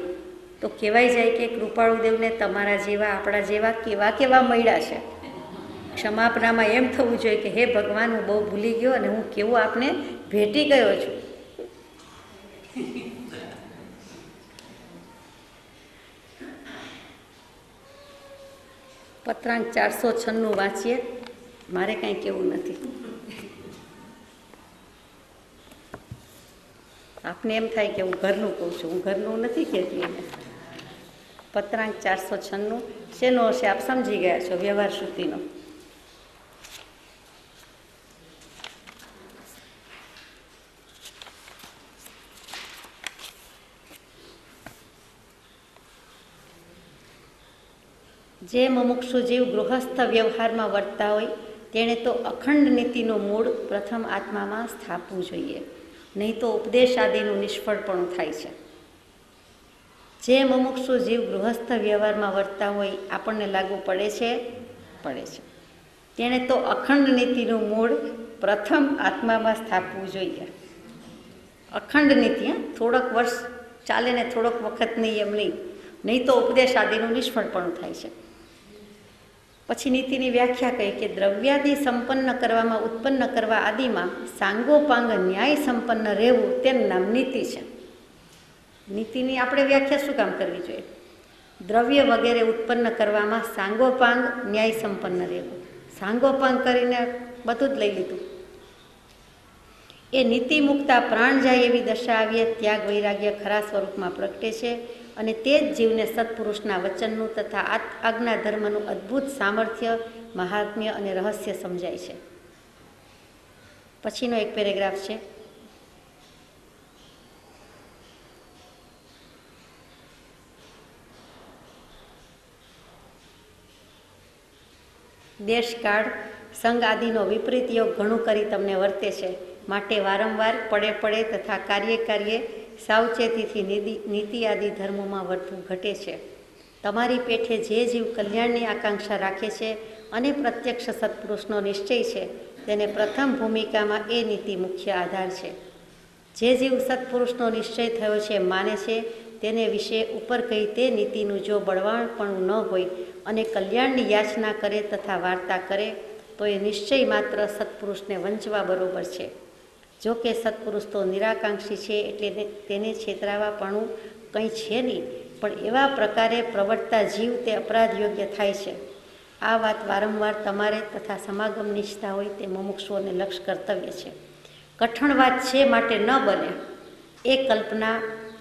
તો કહેવાય જાય કે કૃપાળુદેવને તમારા જેવા, આપણા જેવા કેવા મળ્યા છે. ક્ષમાપનામાં એમ થવું જોઈએ કે હે ભગવાન, હું બહુ ભૂલી ગયો અને હું કેવો આપને ભેટી ગયો છું. પત્રાંક 496 વાંચીએ. મારે કાંઈ કહેવું નથી. આપને એમ થાય કે હું ઘરનું કહું છું, હું ઘરનું નથી કહેતી. એને પત્રાંક 496 શેનો હશે આપ સમજી ગયા છો, વ્યવહાર શ્રુતિનો. જે મુમુક્ષુ જીવ ગૃહસ્થ વ્યવહારમાં વર્તતા હોય તેણે તો અખંડ નીતિનું મૂળ પ્રથમ આત્મામાં સ્થાપવું જોઈએ. નહીં તો ઉપદેશ આદિનું નિષ્ફળપણું થાય છે. જે મુમુક્ષુ જીવ ગૃહસ્થ વ્યવહારમાં વર્તતા હોય આપણને લાગુ પડે છે. તેણે તો અખંડ નીતિનું મૂળ પ્રથમ આત્મામાં સ્થાપવું જોઈએ. અખંડ નીતિ, થોડોક વર્ષ ચાલે ને થોડોક વખત નહીં, એમ નહીં તો ઉપદેશ આદિનું નિષ્ફળપણું થાય છે. પછી નીતિની વ્યાખ્યા કહી કે દ્રવ્યાદિ સંપન્ન કરવામાં, ઉત્પન્ન કરવા આદિમાં સાંગોપાંગ ન્યાય સંપન્ન રહેવું તેનું નામ નીતિ છે. નીતિની આપણે વ્યાખ્યા શું કામ કરવી જોઈએ? દ્રવ્ય વગેરે ઉત્પન્ન કરવામાં સાંગોપાંગ ન્યાય સંપન્ન રહેવું. સાંગોપાંગ કરીને બધું જ લઈ લીધું. એ નીતિ મુક્તા પ્રાણ જાય એવી દશા આવીએ ત્યાગ વૈરાગ્ય ખરા સ્વરૂપમાં પ્રગટે છે અને તે જ જીવને સત્પુરુષના વચનનું તથા આજ્ઞા ધર્મનું અદ્ભુત સામર્થ્ય, મહાત્મ્ય અને રહસ્ય સમજાય છે. પછીનો એક પેરેગ્રાફ છે. દેશકાળ સંગ આદિનો વિપરીત યોગ ઘણું કરી તમને વર્તે છે, માટે વારંવાર પડે તથા કાર્યે સાવચેતીથી નીતિ આદિ ધર્મોમાં વર્તવું ઘટે છે. તમારી પેઠે જે જીવ કલ્યાણની આકાંક્ષા રાખે છે અને પ્રત્યક્ષ સત્પુરુષનો નિશ્ચય છે, તેને પ્રથમ ભૂમિકામાં એ નીતિ મુખ્ય આધાર છે. જે જીવ સત્પુરુષનો નિશ્ચય થયો છે માને છે, તેને વિશે ઉપર કહી તે નીતિનું જો બળવાણપણું ન હોય અને કલ્યાણની યાચના કરે તથા વાર્તા કરે તો એ નિશ્ચય માત્ર સત્પુરુષને વંચવા બરોબર છે. જો કે સત્પુરુષ તો નિરાકાંક્ષી છે, એટલે તેને છેતરાવાપણું કંઈ છે નહીં, પણ એવા પ્રકારે પ્રવર્તતા જીવ તે અપરાધ યોગ્ય થાય છે. આ વાત વારંવાર તમારે તથા સમાગમ નિષ્ઠા હોય તે મુમુક્ષુઓને લક્ષ્ય કર્તવ્ય છે. કઠણ વાત છે માટે ન બને એ કલ્પના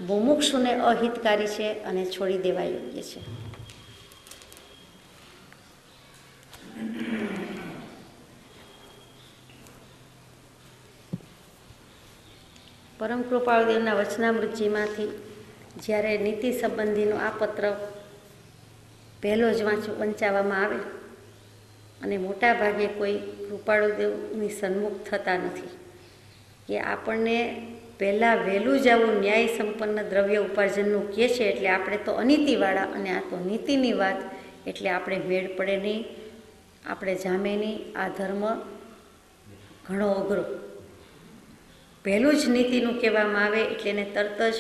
મુમુક્ષુને અહિતકારી છે અને છોડી દેવા યોગ્ય છે. પરમ કૃપાળુદેવના વચનામૃતજીમાંથી જ્યારે નીતિ સંબંધીનો આ પત્ર પહેલો જ વંચાવવામાં આવે અને મોટા ભાગે કોઈ કૃપાળુદેવની સન્મુખ થતા નથી કે આપણને પહેલાં વહેલું જ આવું ન્યાય સંપન્ન દ્રવ્ય ઉપાર્જનનું કહે છે, એટલે આપણે તો અનીતિવાળા અને આ તો નીતિની વાત, એટલે આપણે મેળ પડે નહીં, આપણે જામે નહીં. આ ધર્મ ઘણો અઘરો. પહેલું જ નીતિનું કહેવામાં આવે એટલે એને તરત જ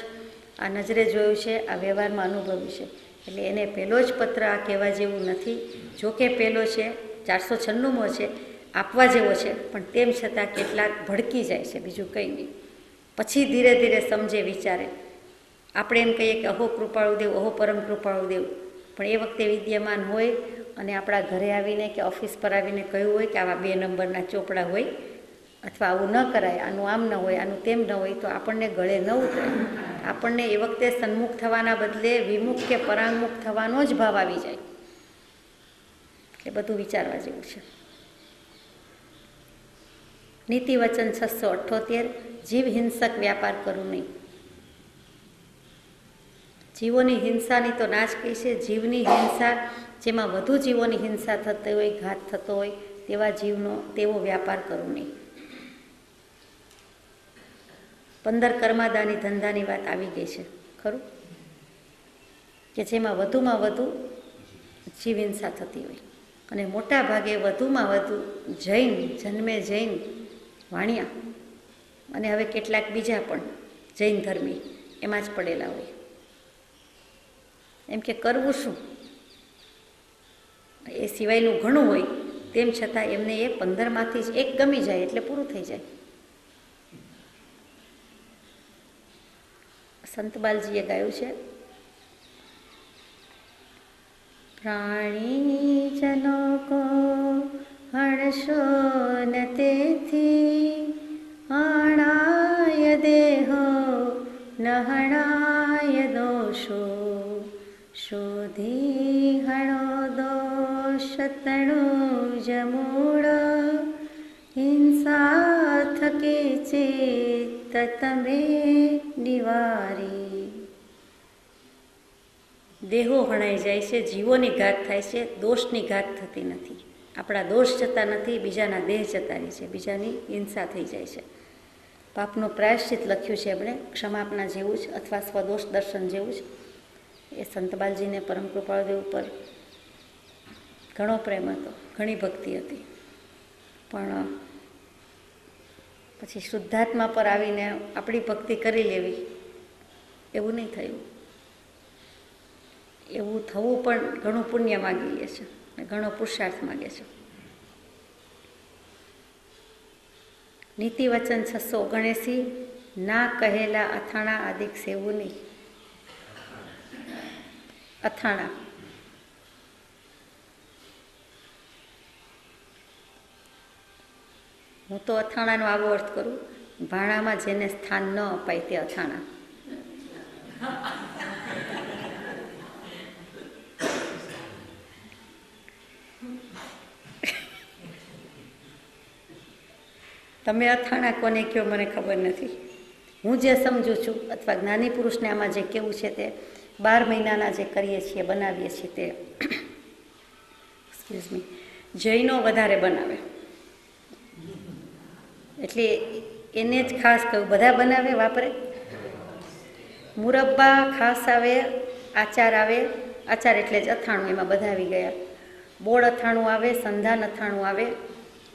આ નજરે જોયું છે, આ વ્યવહારમાં અનુભવ્યું છે, એટલે એને પહેલો જ પત્ર આ કહેવા જેવું નથી. જો કે પહેલો છે, 496મો છે, આપવા જેવો છે, પણ તેમ છતાં કેટલાક ભડકી જાય છે, બીજું કંઈ નહીં. પછી ધીરે ધીરે સમજે, વિચારે. આપણે એમ કહીએ કે અહો કૃપાળુદેવ, અહો પરમ કૃપાળુદેવ, પણ એ વખતે વિદ્યમાન હોય અને આપણા ઘરે આવીને કે ઓફિસ પર આવીને કહ્યું હોય કે આવા 2 નંબરના ચોપડા હોય, અથવા આવું ન કરાય, આનું આમ ન હોય, આનું તેમ ન હોય, તો આપણને ગળે ન ઉતરે. આપણને એ વખતે સન્મુખ થવાના બદલે વિમુખ કે પરાંગમુખ થવાનો જ ભાવ આવી જાય. એટલે બધું વિચારવા જેવું છે. નીતિ વચન 678 જીવ હિંસક વ્યાપાર કરવું નહીં. જીવોની હિંસાની તો ના જ કહી છે. જીવની હિંસા, જેમાં વધુ જીવોની હિંસા થતી હોય, ઘાત થતો હોય, તેવો વ્યાપાર કરવો નહીં. 15 કર્માદાની ધંધાની વાત આવી ગઈ છે, ખરું? કે જેમાં વધુમાં વધુ જીવ હિંસા થતી હોય અને મોટા ભાગે વધુમાં વધુ જન્મે જૈન વાણિયા અને હવે કેટલાક બીજા પણ જૈન ધર્મી એમાં જ પડેલા હોય. એમ કે કરવું શું, એ સિવાયનું ઘણું હોય, તેમ છતાં એમને એ 15માંથી જ એક ગમી જાય એટલે પૂરું થઈ જાય. સંતબાલજીએ ગાયું છે, પ્રાણીજનો કો હણશો ન તેથી હણાય દેહો ન હણાય દોષો શોધી હણો દોષ તણુ જમૂળ હિંસા થકે ચેત તમે નિવારી. દેહો હણાઈ જાય છે, જીવોની ઘાત થાય છે, દોષની ઘાત થતી નથી. આપણા દોષ જતા નથી, બીજાના દેહ જતા રહે છે, બીજાની હિંસા થઈ જાય છે. પાપનું પ્રાયશ્ચિત લખ્યું છે એમણે, ક્ષમાપના જેવું જ અથવા સ્વદોષ દર્શન જેવું જ. એ સંતબાલજીને પરમ કૃપાળુદેવ ઉપર ઘણો પ્રેમ હતો, ઘણી ભક્તિ હતી, પણ પછી શુદ્ધાત્મા પર આવીને આપણી ભક્તિ કરી લેવી એવું નહીં થયું. એવું થવું પણ ઘણું પુણ્ય માગી લે છે, ઘણો પુરુષાર્થ માગે છે. નીતિ વચન 679, ના કહેલા અથાણા આદિક સેવું નહીં. અથાણા હું તો અથાણાનો આવો અર્થ કરું, ભાણામાં જેને સ્થાન ન અપાય તે અથાણા. તમે અથાણા કોને કહો મને ખબર નથી. હું જે સમજું છું અથવા જ્ઞાની પુરુષને આમાં જે કેવું છે તે 12 મહિનાના જે કરીએ છીએ, બનાવીએ છીએ તે એક્સક્યુઝ મી જૈનો વધારે બનાવે, એટલે એને જ ખાસ કહ્યું. બધા બનાવે, વાપરે. મુરબ્બા ખાસ આવે, આચાર આવે, આચાર એટલે જ અથાણું, એમાં બધા આવી ગયા. બોળ અથાણું આવે, સંધાન અથાણું આવે.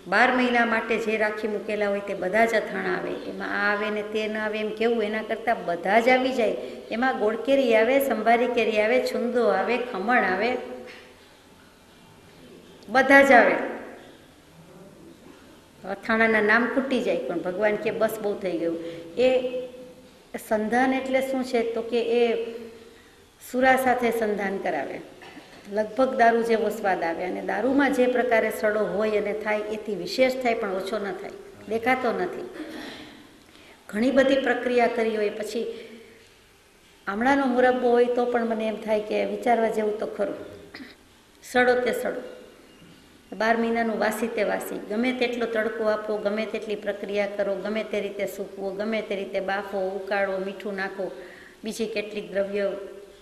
12 મહિના માટે જે રાખી મૂકેલા હોય તે બધા જ અથાણા આવે. એમાં આ આવે ને તે ન આવે એમ કેવું, એના કરતાં બધા જ આવી જાય. એમાં ગોળ કેરી આવે, સંભારી કેરી આવે, છુંદો આવે, ખમણ આવે, બધા જ આવે. અથાણાના નામ ખૂટી જાય, પણ ભગવાન કે બસ બહુ થઈ ગયું. એ સંધાન એટલે શું છે તો કે એ સુરા સાથે સંધાન કરાવે, લગભગ દારૂ જેવો સ્વાદ આવે, અને દારૂમાં જે પ્રકારે સડો હોય અને થાય એથી વિશેષ થાય, પણ ઓછો ન થાય, દેખાતો નથી. ઘણી બધી પ્રક્રિયા કરી હોય પછી આમળાનો મુરબ્બો હોય તો પણ મને એમ થાય કે વિચારવા જેવું તો ખરું. સડો તે સડો, 12 મહિનાનું વાસી તે વાસી, ગમે તેટલો તડકો આપો, ગમે તેટલી પ્રક્રિયા કરો, ગમે તે રીતે સૂકવો, ગમે તે રીતે બાફો, ઉકાળો, મીઠું નાખો, બીજી કેટલીક દ્રવ્ય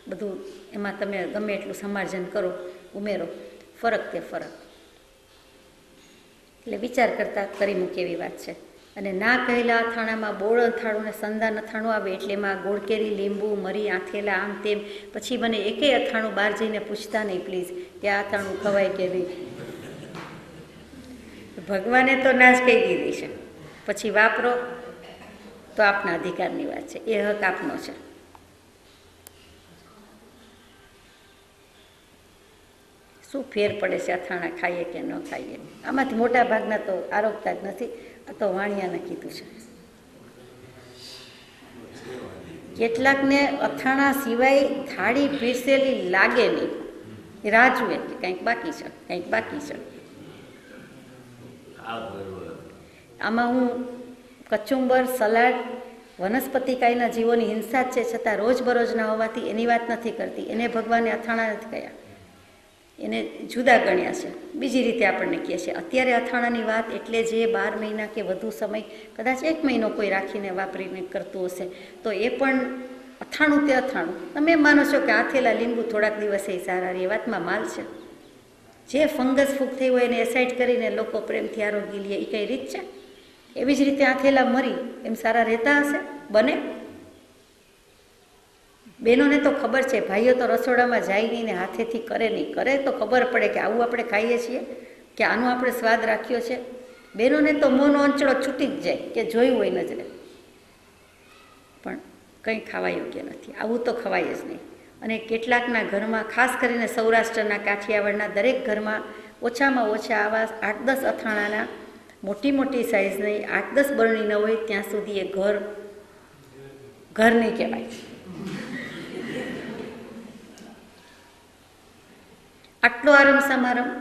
બધું એમાં તમે ગમે એટલું સમાર્જન કરો, ઉમેરો, ફરક તે ફરક. એટલે વિચાર કરતાં કરી મૂકે એવી વાત છે. અને ના કહેલા અથાણામાં બોળ અથાણું ને સંધાન અથાણું આવે, એટલે એમાં ગોળ કેરી, લીંબુ, મરી, આથેલા, આમ તેમ. પછી મને એકેય અથાણું બહાર જઈને પૂછતા નહીં પ્લીઝ કે આ અથાણું ખવાય કે નહીં. ભગવાને તો ના જ કહી દીધી છે, પછી વાપરો તો આપના અધિકારની વાત છે, એ હક આપનો છે. શું ફેર પડે છે અથાણા ખાઈએ કે ન ખાઈએ? આમાંથી મોટા ભાગના તો આરોગતા જ નથી. આ તો વાણિયાને કીધું છે. કેટલાકને અથાણા સિવાય થાળી પીરસેલી લાગે નહીં, રાહ જુએ કે કંઈક બાકી છે, કંઈક બાકી છે. આમાં હું કચુંબર, સલાડ, વનસ્પતિ કાયના જીવોની હિંસા જ છે, છતાં રોજબરોજના હોવાથી એની વાત નથી કરતી. એને ભગવાને અથાણા નથી કહ્યા, એને જુદા ગણ્યા છે. બીજી રીતે આપણને કહે છે. અત્યારે અથાણાની વાત એટલે જે 12 મહિના કે વધુ સમય, કદાચ 1 મહિનો કોઈ રાખીને વાપરીને કરતું હશે, તો એ પણ અથાણું તે અથાણું. તમે માનો છો કે આથેલા લીંબુ થોડાક દિવસે સારા રહે, એ વાતમાં માલ છે. જે ફંગસ ફૂગ થઈ હોય એને એસાઇડ કરીને લોકો પ્રેમથી આરોગી લે, એ કઈ રીત છે? એવી જ રીતે આથેલા મરી એમ સારા રહેતા હશે? બને? બહેનોને તો ખબર છે, ભાઈઓ તો રસોડામાં જાય નહીં ને હાથેથી કરે નહીં. કરે તો ખબર પડે કે આવું આપણે ખાઈએ છીએ, કે આનો આપણે સ્વાદ રાખ્યો છે. બહેનોને તો મોંનો અંચળો છૂટી જ જાય કે જોયું હોય નજરે, પણ કંઈ ખાવા યોગ્ય નથી. આવું તો ખવાય જ નહીં. અને કેટલાકના ઘરમાં, ખાસ કરીને સૌરાષ્ટ્રના, કાઠિયાવાડના દરેક ઘરમાં ઓછામાં ઓછા આવા 8-10 અથાણાના, મોટી મોટી સાઇઝ નહીં, 8-10 બરણી ન હોય ત્યાં સુધી એ ઘર નહીં કહેવાય. આટલો આરંભ સમારંભ,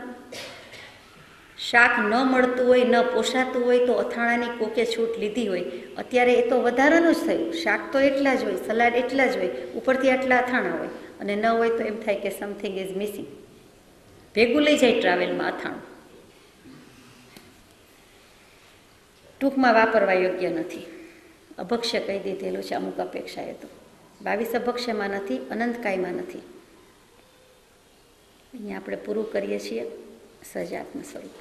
શાક ન મળતું હોય, ન પોષાતું હોય તો અથાણાની કોકે છૂટ લીધી હોય. અત્યારે એ તો વધારાનું જ થયું. શાક તો એટલા જ હોય, સલાડ એટલા જ હોય, ઉપરથી આટલા અથાણા હોય, અને ન હોય તો એમ થાય કે સમથિંગ ઇઝ મિસિંગ. ભેગું લઈ જાય ટ્રાવેલમાં અથાણું. ટૂંકમાં વાપરવા યોગ્ય નથી. અભક્ષ્ય કહી દીધેલું છે અમુક અપેક્ષાએ તો. 22 અભક્ષ્યમાં નથી, અનંતકાયમાં નથી. અહીંયા આપણે પૂરું કરીએ છીએ સહજાત્મ સ્વરૂપ.